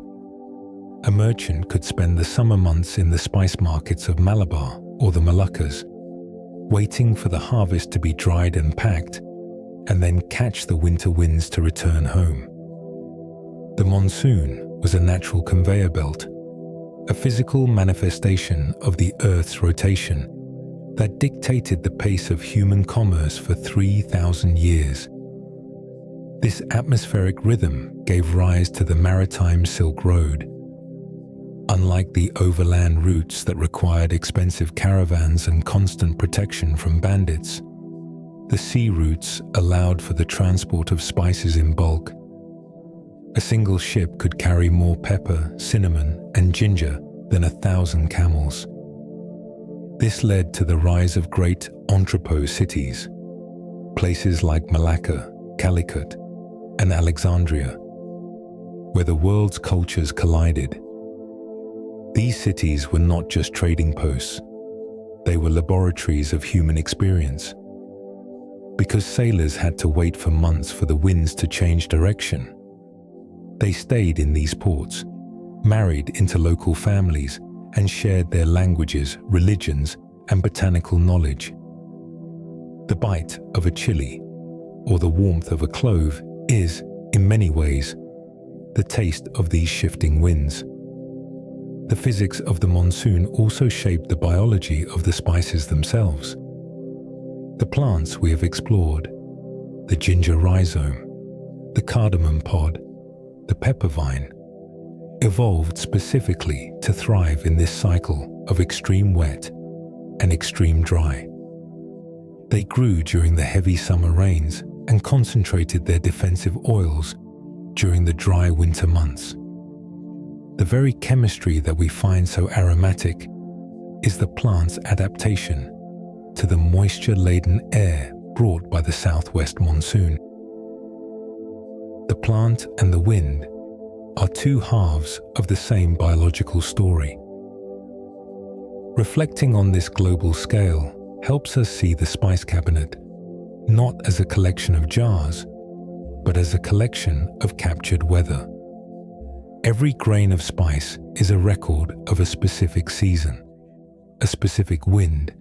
A merchant could spend the summer months in the spice markets of Malabar or the Moluccas, waiting for the harvest to be dried and packed, and then catch the winter winds to return home. The monsoon was a natural conveyor belt, a physical manifestation of the Earth's rotation that dictated the pace of human commerce for 3,000 years. This atmospheric rhythm gave rise to the maritime Silk Road. Unlike the overland routes that required expensive caravans and constant protection from bandits, the sea routes allowed for the transport of spices in bulk. A single ship could carry more pepper, cinnamon, and ginger than 1,000 camels. This led to the rise of great entrepot cities, places like Malacca, Calicut, and Alexandria, where the world's cultures collided. These cities were not just trading posts, they were laboratories of human experience. Because sailors had to wait for months for the winds to change direction, they stayed in these ports, married into local families, and shared their languages, religions, and botanical knowledge. The bite of a chili, or the warmth of a clove, is, in many ways, the taste of these shifting winds. The physics of the monsoon also shaped the biology of the spices themselves. The plants we have explored, the ginger rhizome, the cardamom pod, the pepper vine, evolved specifically to thrive in this cycle of extreme wet and extreme dry. They grew during the heavy summer rains and concentrated their defensive oils during the dry winter months. The very chemistry that we find so aromatic is the plant's adaptation to the moisture-laden air brought by the southwest monsoon. The plant and the wind are two halves of the same biological story. Reflecting on this global scale helps us see the spice cabinet not as a collection of jars, but as a collection of captured weather. Every grain of spice is a record of a specific season, a specific wind,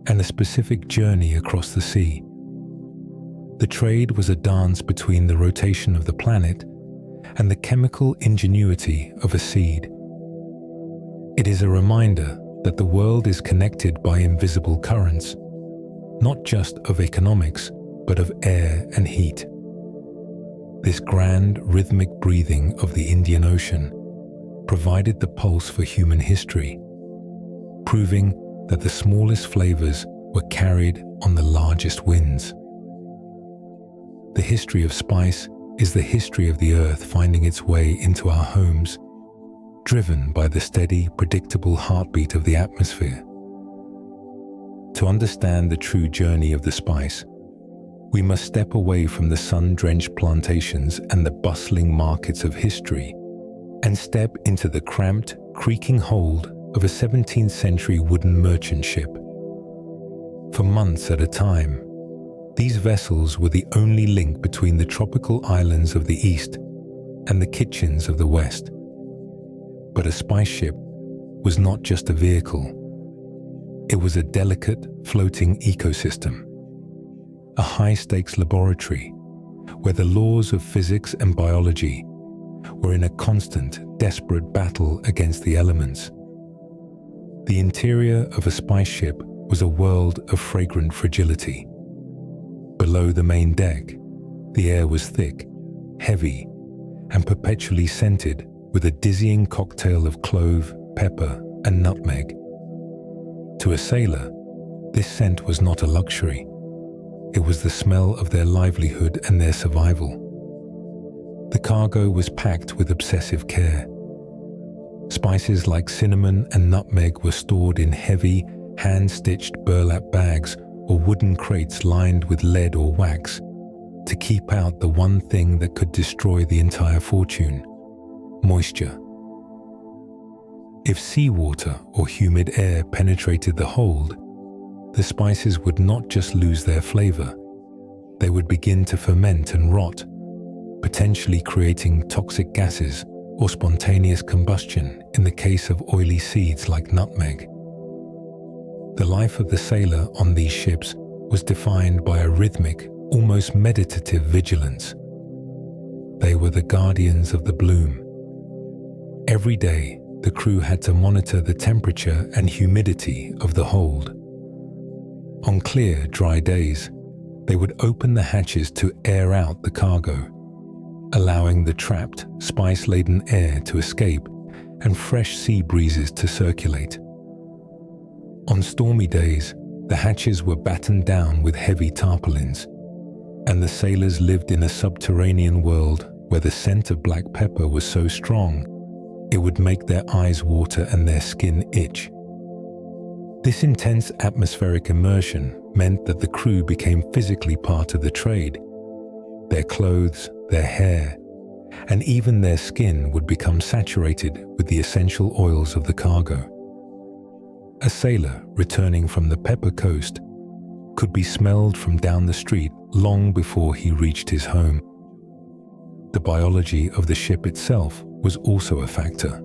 and a specific journey across the sea. The trade was a dance between the rotation of the planet and the chemical ingenuity of a seed. It is a reminder that the world is connected by invisible currents, not just of economics, but of air and heat. This grand rhythmic breathing of the Indian Ocean provided the pulse for human history, proving that the smallest flavors were carried on the largest winds. The history of spice is the history of the earth finding its way into our homes, driven by the steady, predictable heartbeat of the atmosphere. To understand the true journey of the spice, we must step away from the sun-drenched plantations and the bustling markets of history and step into the cramped, creaking hold of a 17th century wooden merchant ship. For months at a time, these vessels were the only link between the tropical islands of the east and the kitchens of the west. But a spice ship was not just a vehicle. It was a delicate, floating ecosystem, a high-stakes laboratory where the laws of physics and biology were in a constant, desperate battle against the elements. The interior of a spice ship was a world of fragrant fragility. Below the main deck, the air was thick, heavy, and perpetually scented with a dizzying cocktail of clove, pepper, and nutmeg. To a sailor, this scent was not a luxury. It was the smell of their livelihood and their survival. The cargo was packed with obsessive care. Spices like cinnamon and nutmeg were stored in heavy, hand-stitched burlap bags or wooden crates lined with lead or wax to keep out the one thing that could destroy the entire fortune: moisture. If seawater or humid air penetrated the hold, the spices would not just lose their flavor, they would begin to ferment and rot, potentially creating toxic gases or spontaneous combustion in the case of oily seeds like nutmeg. The life of the sailor on these ships was defined by a rhythmic, almost meditative vigilance. They were the guardians of the bloom. Every day, the crew had to monitor the temperature and humidity of the hold. On clear, dry days, They would open the hatches to air out the cargo, allowing the trapped, spice-laden air to escape and fresh sea breezes to circulate. On stormy days, the hatches were battened down with heavy tarpaulins, and the sailors lived in a subterranean world where the scent of black pepper was so strong it would make their eyes water and their skin itch. This intense atmospheric immersion meant that the crew became physically part of the trade. Their clothes, their hair, and even their skin would become saturated with the essential oils of the cargo. A sailor returning from the Pepper Coast could be smelled from down the street long before he reached his home. The biology of the ship itself was also a factor.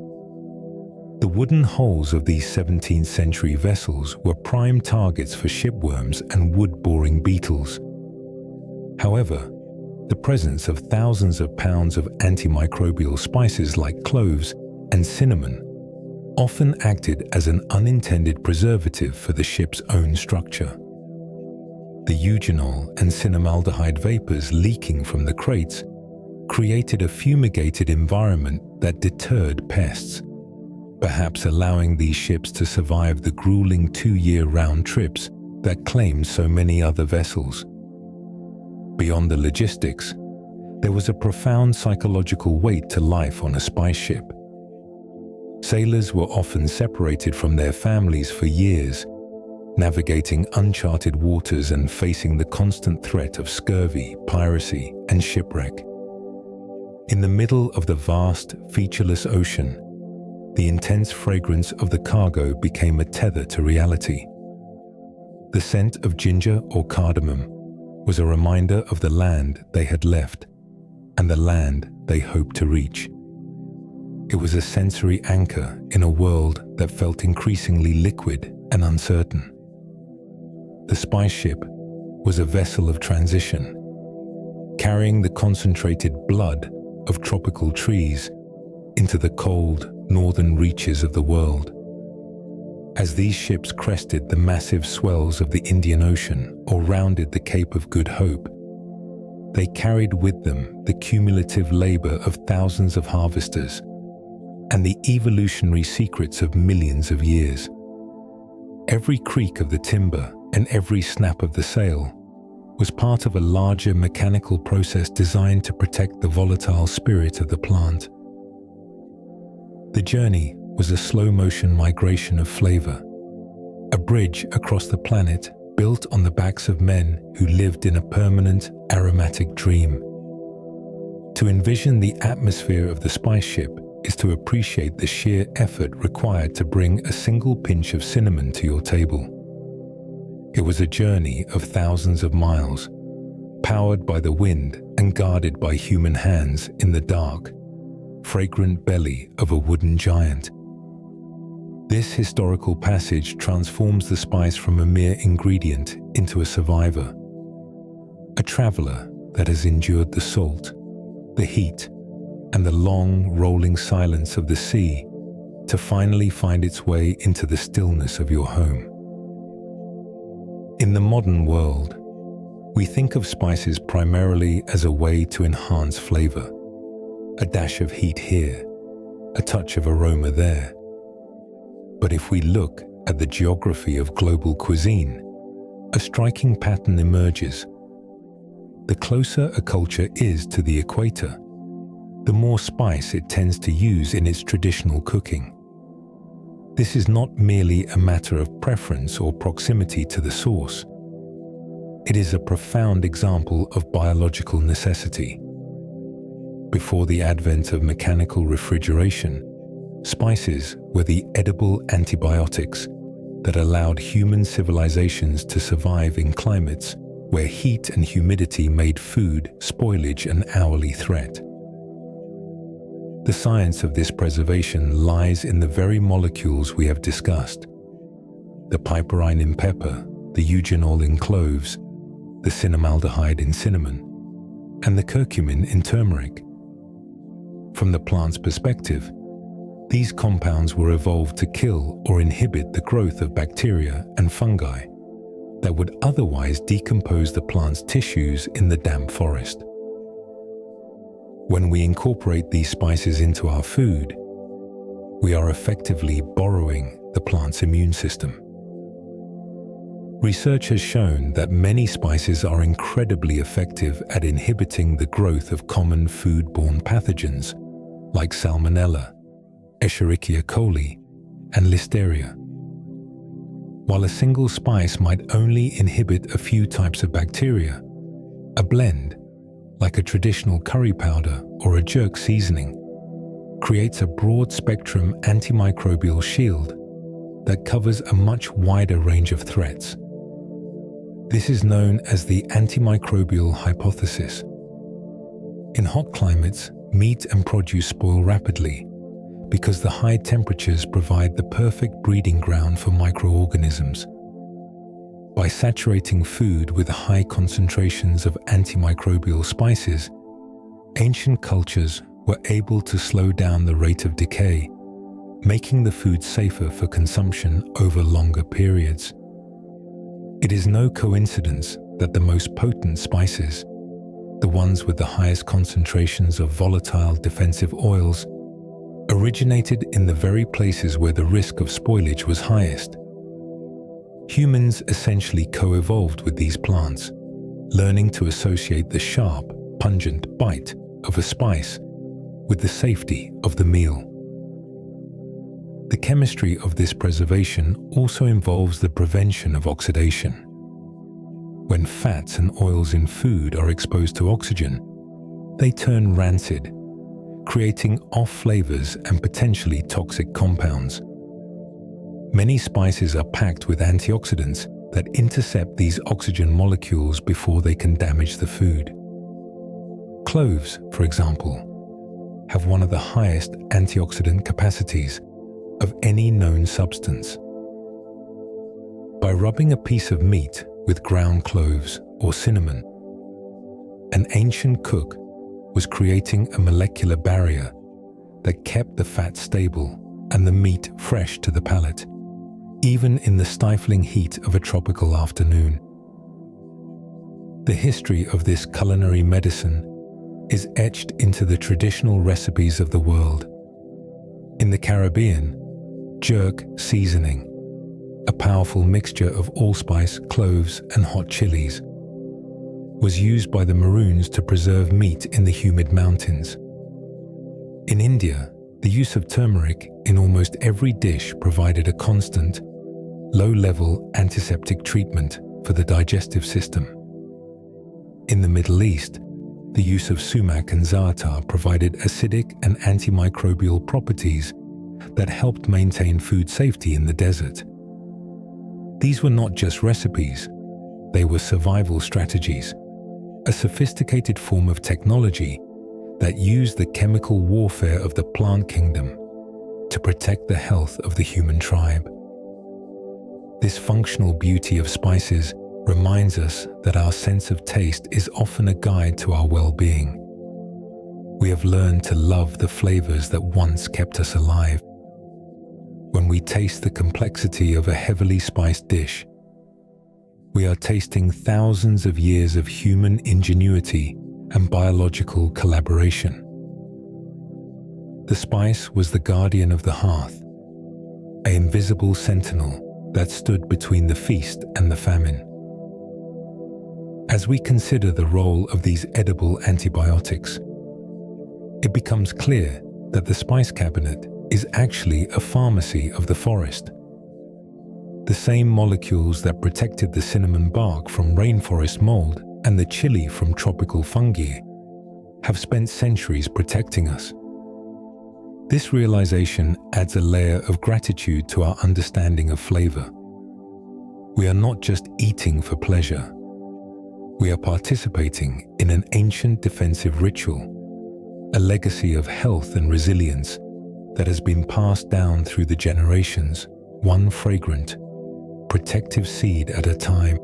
The wooden hulls of these 17th century vessels were prime targets for shipworms and wood-boring beetles. However, the presence of thousands of pounds of antimicrobial spices like cloves and cinnamon often acted as an unintended preservative for the ship's own structure. The eugenol and cinnamaldehyde vapors leaking from the crates created a fumigated environment that deterred pests, perhaps allowing these ships to survive the grueling 2-year round trips that claimed so many other vessels. Beyond the logistics, there was a profound psychological weight to life on a spice ship. Sailors were often separated from their families for years, navigating uncharted waters and facing the constant threat of scurvy, piracy, and shipwreck. In the middle of the vast, featureless ocean, the intense fragrance of the cargo became a tether to reality. The scent of ginger or cardamom was a reminder of the land they had left and the land they hoped to reach. It was a sensory anchor in a world that felt increasingly liquid and uncertain. The spice ship was a vessel of transition, carrying the concentrated blood of tropical trees into the cold northern reaches of the world. As these ships crested the massive swells of the Indian Ocean or rounded the Cape of Good Hope, they carried with them the cumulative labor of thousands of harvesters and the evolutionary secrets of millions of years. Every creak of the timber and every snap of the sail was part of a larger mechanical process designed to protect the volatile spirit of the plant. The journey was a slow-motion migration of flavor, a bridge across the planet built on the backs of men who lived in a permanent, aromatic dream. To envision the atmosphere of the spice ship is to appreciate the sheer effort required to bring a single pinch of cinnamon to your table. It was a journey of thousands of miles, powered by the wind and guarded by human hands in the dark, fragrant belly of a wooden giant. This historical passage transforms the spice from a mere ingredient into a survivor, a traveler that has endured the salt, the heat, and the long, rolling silence of the sea to finally find its way into the stillness of your home. In the modern world, we think of spices primarily as a way to enhance flavor, a dash of heat here, a touch of aroma there. But if we look at the geography of global cuisine, a striking pattern emerges. The closer a culture is to the equator, the more spice it tends to use in its traditional cooking. This is not merely a matter of preference or proximity to the source. It is a profound example of biological necessity. Before the advent of mechanical refrigeration, spices were the edible antibiotics that allowed human civilizations to survive in climates where heat and humidity made food spoilage an hourly threat. The science of this preservation lies in the very molecules we have discussed: the piperine in pepper, the eugenol in cloves, the cinnamaldehyde in cinnamon, and the curcumin in turmeric. From the plant's perspective, these compounds were evolved to kill or inhibit the growth of bacteria and fungi, that would otherwise decompose the plant's tissues in the damp forest. When we incorporate these spices into our food, we are effectively borrowing the plant's immune system. Research has shown that many spices are incredibly effective at inhibiting the growth of common foodborne pathogens like Salmonella, Escherichia coli, and Listeria. While a single spice might only inhibit a few types of bacteria, a blend, like a traditional curry powder or a jerk seasoning, creates a broad-spectrum antimicrobial shield that covers a much wider range of threats. This is known as the antimicrobial hypothesis. In hot climates, meat and produce spoil rapidly because the high temperatures provide the perfect breeding ground for microorganisms. By saturating food with high concentrations of antimicrobial spices, ancient cultures were able to slow down the rate of decay, making the food safer for consumption over longer periods. It is no coincidence that the most potent spices, the ones with the highest concentrations of volatile defensive oils, originated in the very places where the risk of spoilage was highest. Humans essentially co-evolved with these plants, learning to associate the sharp, pungent bite of a spice with the safety of the meal. The chemistry of this preservation also involves the prevention of oxidation. When fats and oils in food are exposed to oxygen, they turn rancid, creating off flavors and potentially toxic compounds. Many spices are packed with antioxidants that intercept these oxygen molecules before they can damage the food. Cloves, for example, have one of the highest antioxidant capacities of any known substance. By rubbing a piece of meat with ground cloves or cinnamon, an ancient cook was creating a molecular barrier that kept the fat stable and the meat fresh to the palate, even in the stifling heat of a tropical afternoon. The history of this culinary medicine is etched into the traditional recipes of the world. In the Caribbean, jerk seasoning, a powerful mixture of allspice, cloves, and hot chilies, was used by the Maroons to preserve meat in the humid mountains. In India, the use of turmeric in almost every dish provided a constant, low-level antiseptic treatment for the digestive system. In the Middle East, the use of sumac and za'atar provided acidic and antimicrobial properties that helped maintain food safety in the desert. These were not just recipes, they were survival strategies, a sophisticated form of technology that used the chemical warfare of the plant kingdom to protect the health of the human tribe. This functional beauty of spices reminds us that our sense of taste is often a guide to our well-being. We have learned to love the flavors that once kept us alive. When we taste the complexity of a heavily spiced dish, we are tasting thousands of years of human ingenuity and biological collaboration. The spice was the guardian of the hearth, an invisible sentinel that stood between the feast and the famine. As we consider the role of these edible antibiotics, it becomes clear that the spice cabinet is actually a pharmacy of the forest. The same molecules that protected the cinnamon bark from rainforest mold and the chili from tropical fungi have spent centuries protecting us. This realization adds a layer of gratitude to our understanding of flavor. We are not just eating for pleasure. We are participating in an ancient defensive ritual, a legacy of health and resilience that has been passed down through the generations, one fragrant, protective seed at a time.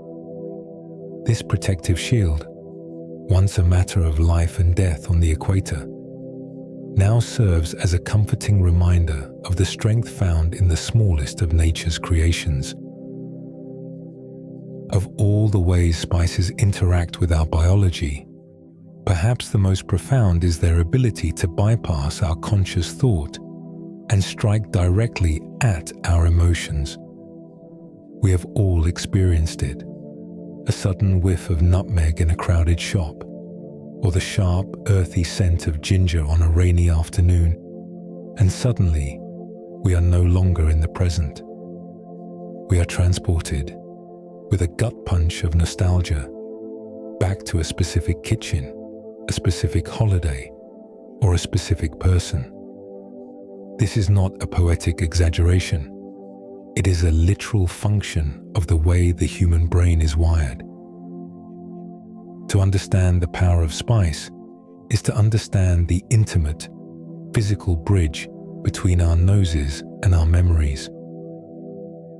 This protective shield, once a matter of life and death on the equator, now serves as a comforting reminder of the strength found in the smallest of nature's creations. Of all the ways spices interact with our biology, perhaps the most profound is their ability to bypass our conscious thought and strike directly at our emotions. We have all experienced it. A sudden whiff of nutmeg in a crowded shop, or the sharp, earthy scent of ginger on a rainy afternoon, and suddenly we are no longer in the present. We are transported, with a gut punch of nostalgia, back to a specific kitchen, a specific holiday, or a specific person. This is not a poetic exaggeration. It is a literal function of the way the human brain is wired. To understand the power of spice is to understand the intimate, physical bridge between our noses and our memories.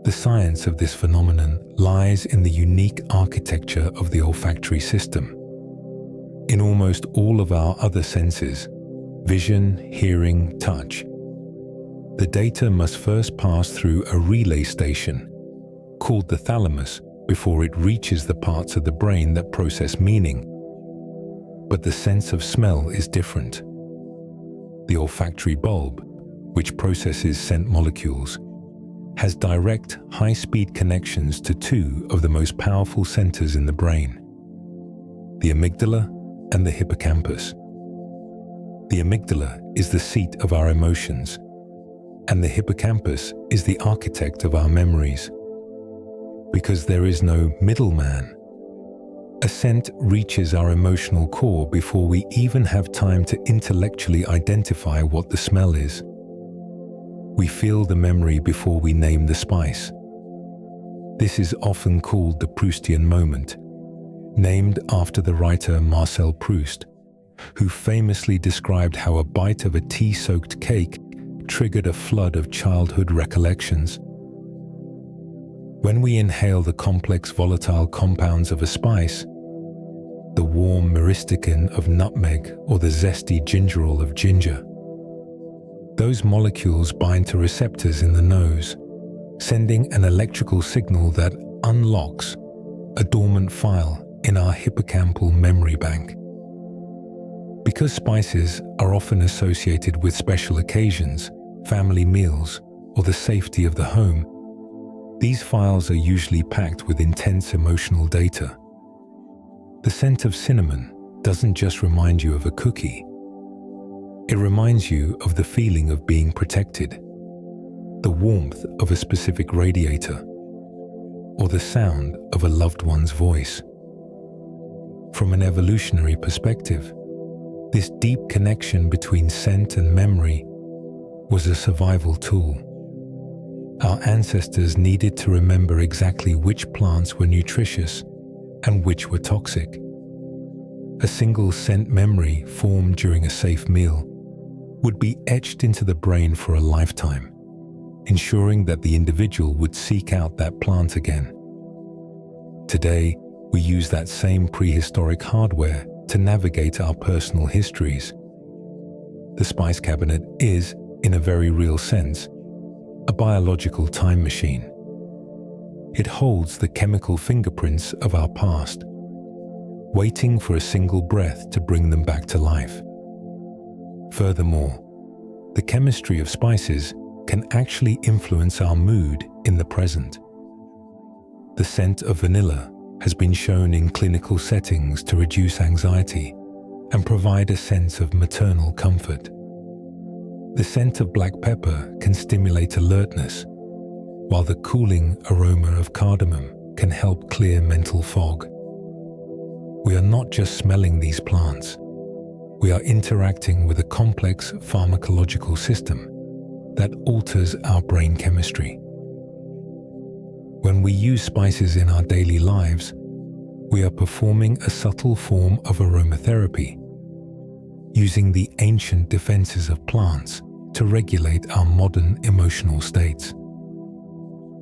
The science of this phenomenon lies in the unique architecture of the olfactory system. In almost all of our other senses, vision, hearing, touch, the data must first pass through a relay station, called the thalamus, before it reaches the parts of the brain that process meaning. But the sense of smell is different. The olfactory bulb, which processes scent molecules, has direct, high-speed connections to two of the most powerful centers in the brain, the amygdala and the hippocampus. The amygdala is the seat of our emotions, and the hippocampus is the architect of our memories. Because there is no middleman, a scent reaches our emotional core before we even have time to intellectually identify what the smell is. We feel the memory before we name the spice. This is often called the Proustian moment, named after the writer Marcel Proust, who famously described how a bite of a tea-soaked cake triggered a flood of childhood recollections. When we inhale the complex volatile compounds of a spice, the warm myristicin of nutmeg or the zesty gingerol of ginger, those molecules bind to receptors in the nose, sending an electrical signal that unlocks a dormant file in our hippocampal memory bank. Because spices are often associated with special occasions, family meals, or the safety of the home, these files are usually packed with intense emotional data. The scent of cinnamon doesn't just remind you of a cookie. It reminds you of the feeling of being protected, the warmth of a specific radiator, or the sound of a loved one's voice. From an evolutionary perspective, this deep connection between scent and memory was a survival tool. Our ancestors needed to remember exactly which plants were nutritious and which were toxic. A single scent memory formed during a safe meal would be etched into the brain for a lifetime, ensuring that the individual would seek out that plant again. Today, we use that same prehistoric hardware to navigate our personal histories. The spice cabinet is, in a very real sense, a biological time machine. It holds the chemical fingerprints of our past, waiting for a single breath to bring them back to life. Furthermore, the chemistry of spices can actually influence our mood in the present. The scent of vanilla has been shown in clinical settings to reduce anxiety and provide a sense of maternal comfort. The scent of black pepper can stimulate alertness, while the cooling aroma of cardamom can help clear mental fog. We are not just smelling these plants. We are interacting with a complex pharmacological system that alters our brain chemistry. When we use spices in our daily lives, we are performing a subtle form of aromatherapy, using the ancient defenses of plants to regulate our modern emotional states.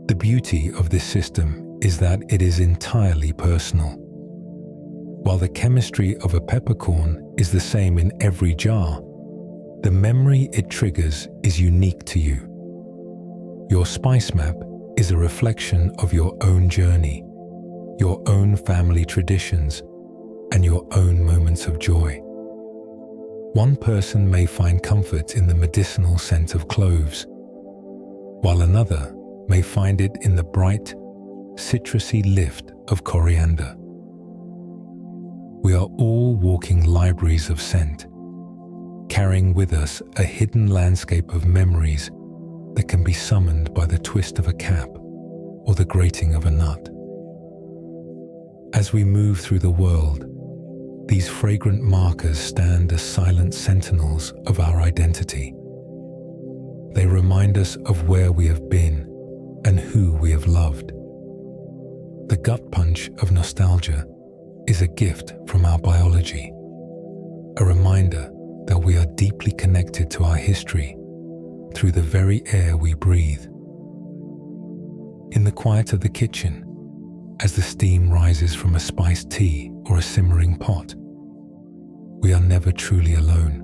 The beauty of this system is that it is entirely personal. While the chemistry of a peppercorn is the same in every jar, the memory it triggers is unique to you. Your spice map is a reflection of your own journey, your own family traditions, and your own moments of joy. One person may find comfort in the medicinal scent of cloves, while another may find it in the bright, citrusy lift of coriander. We are all walking libraries of scent, carrying with us a hidden landscape of memories that can be summoned by the twist of a cap or the grating of a nut. As we move through the world, these fragrant markers stand as silent sentinels of our identity. They remind us of where we have been and who we have loved. The gut punch of nostalgia is a gift from our biology, a reminder that we are deeply connected to our history through the very air we breathe. In the quiet of the kitchen, as the steam rises from a spiced tea or a simmering pot, we are never truly alone.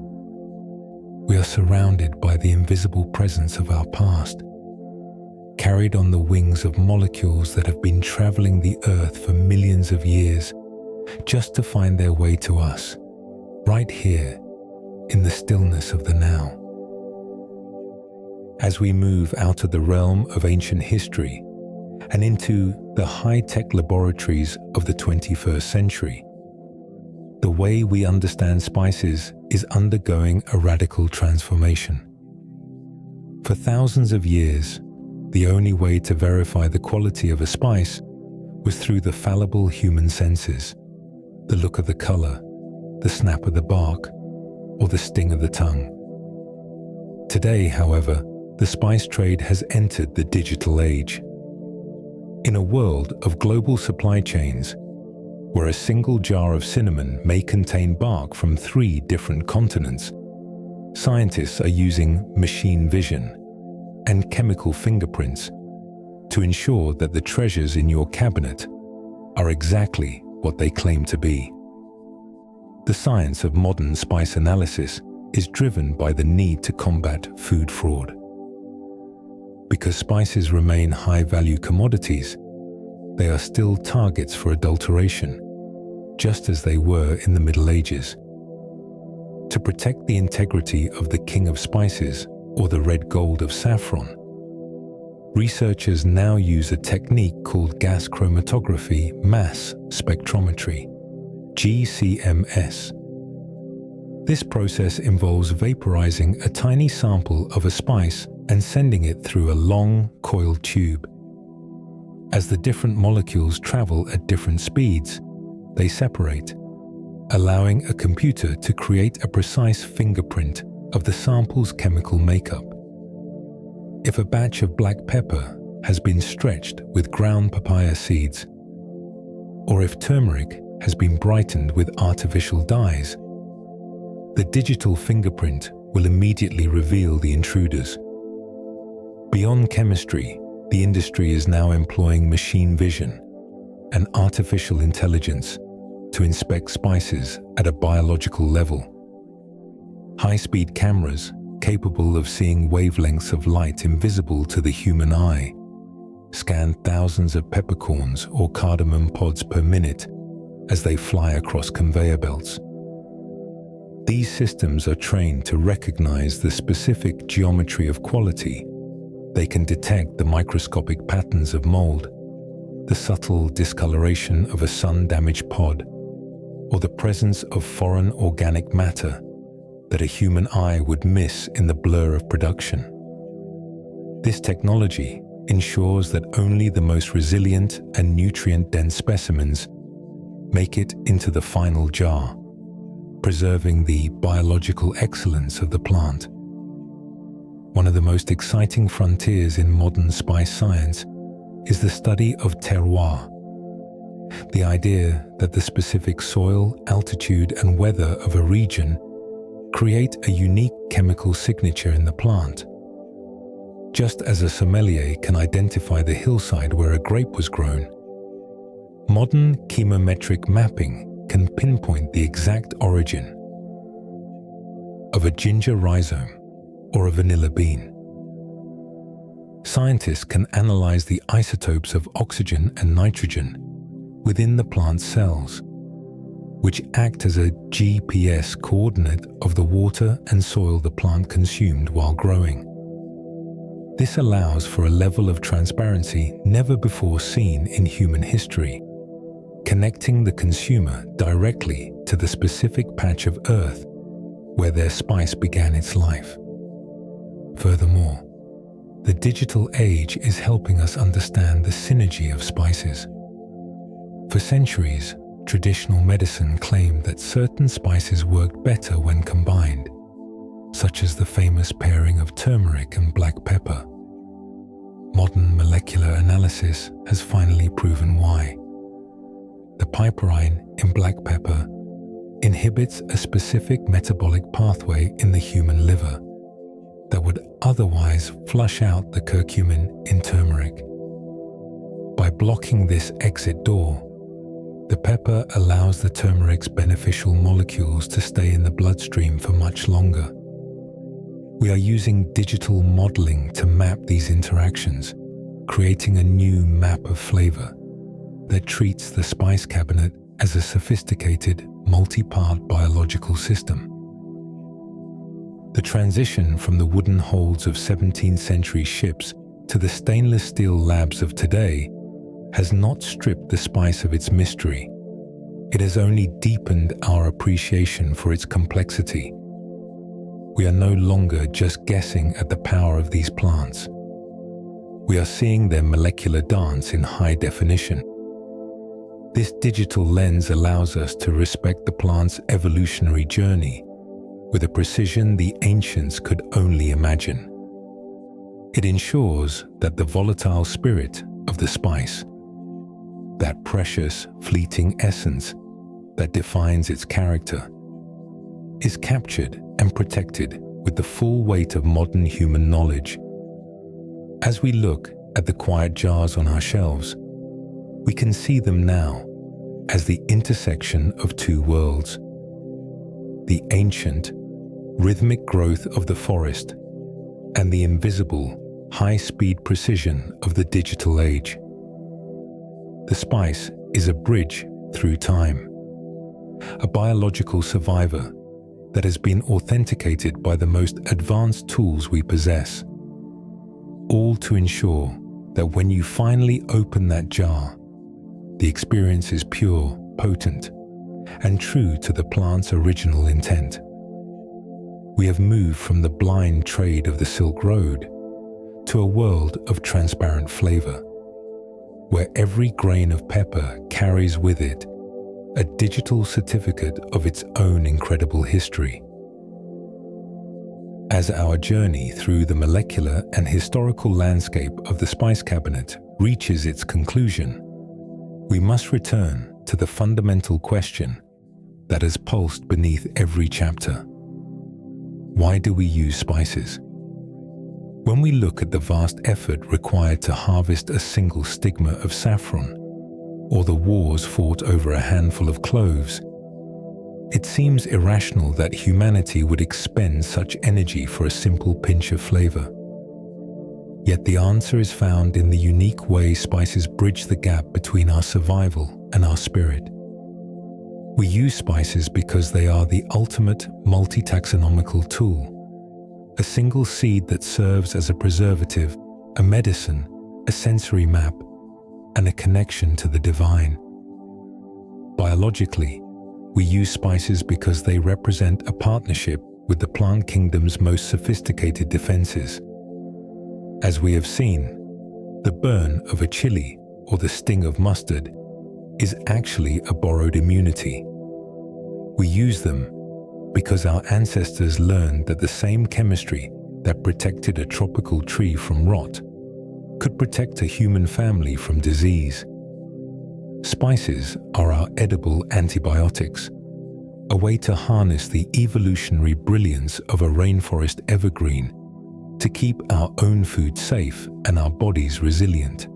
We are surrounded by the invisible presence of our past, carried on the wings of molecules that have been traveling the earth for millions of years just to find their way to us, right here in the stillness of the now. As we move out of the realm of ancient history and into the high-tech laboratories of the 21st century, the way we understand spices is undergoing a radical transformation. For thousands of years, the only way to verify the quality of a spice was through the fallible human senses, the look of the color, the snap of the bark, or the sting of the tongue. Today, however, the spice trade has entered the digital age. In a world of global supply chains, where a single jar of cinnamon may contain bark from 3 different continents, scientists are using machine vision and chemical fingerprints to ensure that the treasures in your cabinet are exactly what they claim to be. The science of modern spice analysis is driven by the need to combat food fraud. Because spices remain high-value commodities, they are still targets for adulteration, just as they were in the Middle Ages. To protect the integrity of the king of spices, or the red gold of saffron, researchers now use a technique called gas chromatography mass spectrometry, GCMS. This process involves vaporizing a tiny sample of a spice and sending it through a long, coiled tube. As the different molecules travel at different speeds, they separate, allowing a computer to create a precise fingerprint of the sample's chemical makeup. If a batch of black pepper has been stretched with ground papaya seeds, or if turmeric has been brightened with artificial dyes, the digital fingerprint will immediately reveal the intruders. Beyond chemistry, the industry is now employing machine vision and artificial intelligence to inspect spices at a biological level. High-speed cameras, capable of seeing wavelengths of light invisible to the human eye, scan thousands of peppercorns or cardamom pods per minute as they fly across conveyor belts. These systems are trained to recognize the specific geometry of quality. They can detect the microscopic patterns of mold, the subtle discoloration of a sun-damaged pod, or the presence of foreign organic matter that a human eye would miss in the blur of production. This technology ensures that only the most resilient and nutrient-dense specimens make it into the final jar, preserving the biological excellence of the plant. One of the most exciting frontiers in modern spice science is the study of terroir, the idea that the specific soil, altitude, and weather of a region create a unique chemical signature in the plant. Just as a sommelier can identify the hillside where a grape was grown, modern chemometric mapping can pinpoint the exact origin of a ginger rhizome or a vanilla bean. Scientists can analyze the isotopes of oxygen and nitrogen within the plant cells, which act as a GPS coordinate of the water and soil the plant consumed while growing. This allows for a level of transparency never before seen in human history, connecting the consumer directly to the specific patch of earth where their spice began its life. Furthermore, the digital age is helping us understand the synergy of spices. For centuries, traditional medicine claimed that certain spices worked better when combined, such as the famous pairing of turmeric and black pepper. Modern molecular analysis has finally proven why. The piperine in black pepper inhibits a specific metabolic pathway in the human liver that would otherwise flush out the curcumin in turmeric. By blocking this exit door, the pepper allows the turmeric's beneficial molecules to stay in the bloodstream for much longer. We are using digital modeling to map these interactions, creating a new map of flavor that treats the spice cabinet as a sophisticated, multi-part biological system. The transition from the wooden holds of 17th century ships to the stainless steel labs of today has not stripped the spice of its mystery. It has only deepened our appreciation for its complexity. We are no longer just guessing at the power of these plants. We are seeing their molecular dance in high definition. This digital lens allows us to respect the plant's evolutionary journey with a precision the ancients could only imagine. It ensures that the volatile spirit of the spice, that precious, fleeting essence that defines its character, is captured and protected with the full weight of modern human knowledge. As we look at the quiet jars on our shelves, we can see them now as the intersection of two worlds: the ancient, rhythmic growth of the forest and the invisible, high-speed precision of the digital age. The spice is a bridge through time, a biological survivor that has been authenticated by the most advanced tools we possess, all to ensure that when you finally open that jar, the experience is pure, potent, and true to the plant's original intent. We have moved from the blind trade of the Silk Road to a world of transparent flavor, where every grain of pepper carries with it a digital certificate of its own incredible history. As our journey through the molecular and historical landscape of the spice cabinet reaches its conclusion, we must return to the fundamental question that has pulsed beneath every chapter. Why do we use spices? When we look at the vast effort required to harvest a single stigma of saffron, or the wars fought over a handful of cloves, it seems irrational that humanity would expend such energy for a simple pinch of flavor. Yet the answer is found in the unique way spices bridge the gap between our survival and our spirit. We use spices because they are the ultimate multi-taxonomical tool, a single seed that serves as a preservative, a medicine, a sensory map, and a connection to the divine. Biologically, we use spices because they represent a partnership with the plant kingdom's most sophisticated defenses. As we have seen, the burn of a chili or the sting of mustard is actually a borrowed immunity. We use them because our ancestors learned that the same chemistry that protected a tropical tree from rot could protect a human family from disease. Spices are our edible antibiotics, a way to harness the evolutionary brilliance of a rainforest evergreen to keep our own food safe and our bodies resilient.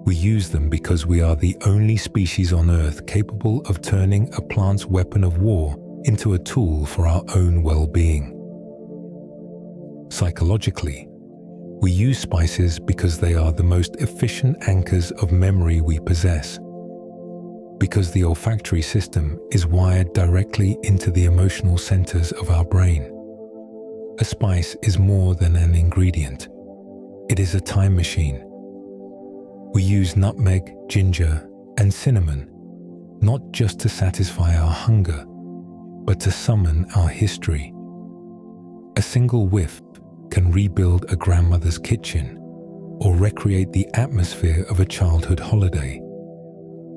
We use them because we are the only species on Earth capable of turning a plant's weapon of war into a tool for our own well-being. Psychologically, we use spices because they are the most efficient anchors of memory we possess, because the olfactory system is wired directly into the emotional centers of our brain. A spice is more than an ingredient. It is a time machine. We use nutmeg, ginger, and cinnamon not just to satisfy our hunger, but to summon our history. A single whiff can rebuild a grandmother's kitchen or recreate the atmosphere of a childhood holiday,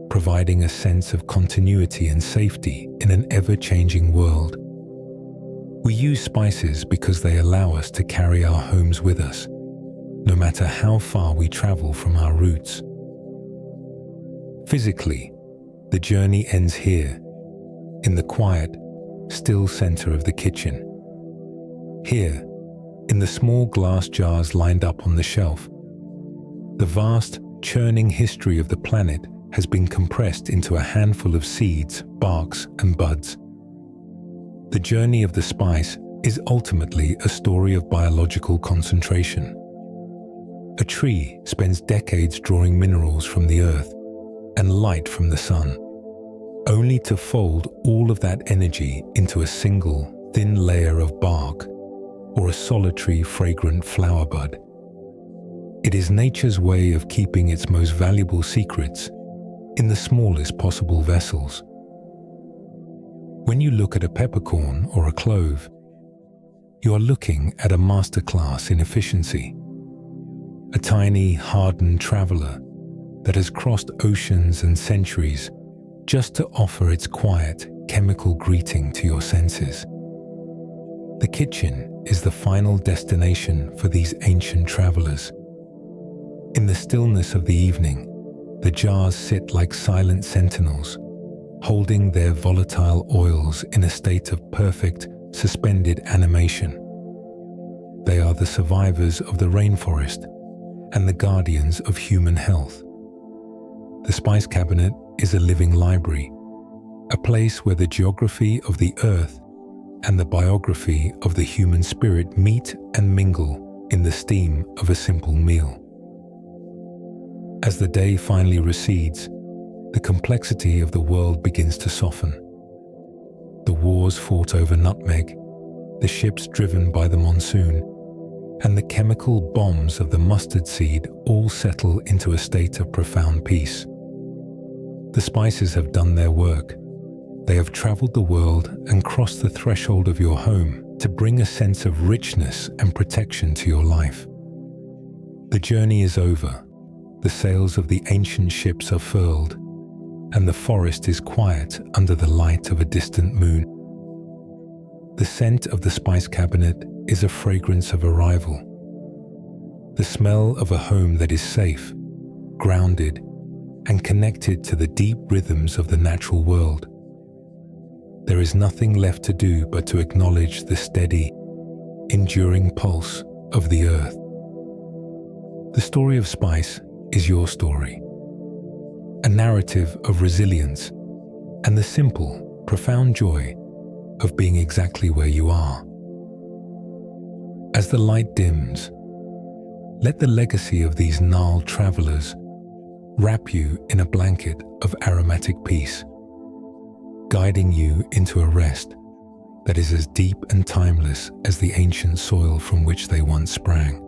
providing a sense of continuity and safety in an ever-changing world. We use spices because they allow us to carry our homes with us, no matter how far we travel from our roots. Physically, the journey ends here, in the quiet, still center of the kitchen. Here, in the small glass jars lined up on the shelf, the vast, churning history of the planet has been compressed into a handful of seeds, barks, and buds. The journey of the spice is ultimately a story of biological concentration. A tree spends decades drawing minerals from the earth and light from the sun, only to fold all of that energy into a single, thin layer of bark or a solitary, fragrant flower bud. It is nature's way of keeping its most valuable secrets in the smallest possible vessels. When you look at a peppercorn or a clove, you are looking at a masterclass in efficiency. A tiny, hardened traveler that has crossed oceans and centuries just to offer its quiet, chemical greeting to your senses. The kitchen is the final destination for these ancient travelers. In the stillness of the evening, the jars sit like silent sentinels, holding their volatile oils in a state of perfect, suspended animation. They are the survivors of the rainforest and the guardians of human health. The spice cabinet is a living library, a place where the geography of the earth and the biography of the human spirit meet and mingle in the steam of a simple meal. As the day finally recedes, the complexity of the world begins to soften. The wars fought over nutmeg, the ships driven by the monsoon, and the chemical bombs of the mustard seed all settle into a state of profound peace. The spices have done their work. They have traveled the world and crossed the threshold of your home to bring a sense of richness and protection to your life. The journey is over. The sails of the ancient ships are furled, and the forest is quiet under the light of a distant moon. The scent of the spice cabinet is a fragrance of arrival. The smell of a home that is safe, grounded, and connected to the deep rhythms of the natural world. There is nothing left to do but to acknowledge the steady, enduring pulse of the earth. The story of spice is your story, a narrative of resilience and the simple, profound joy of being exactly where you are. As the light dims, let the legacy of these gnarled travelers wrap you in a blanket of aromatic peace, guiding you into a rest that is as deep and timeless as the ancient soil from which they once sprang.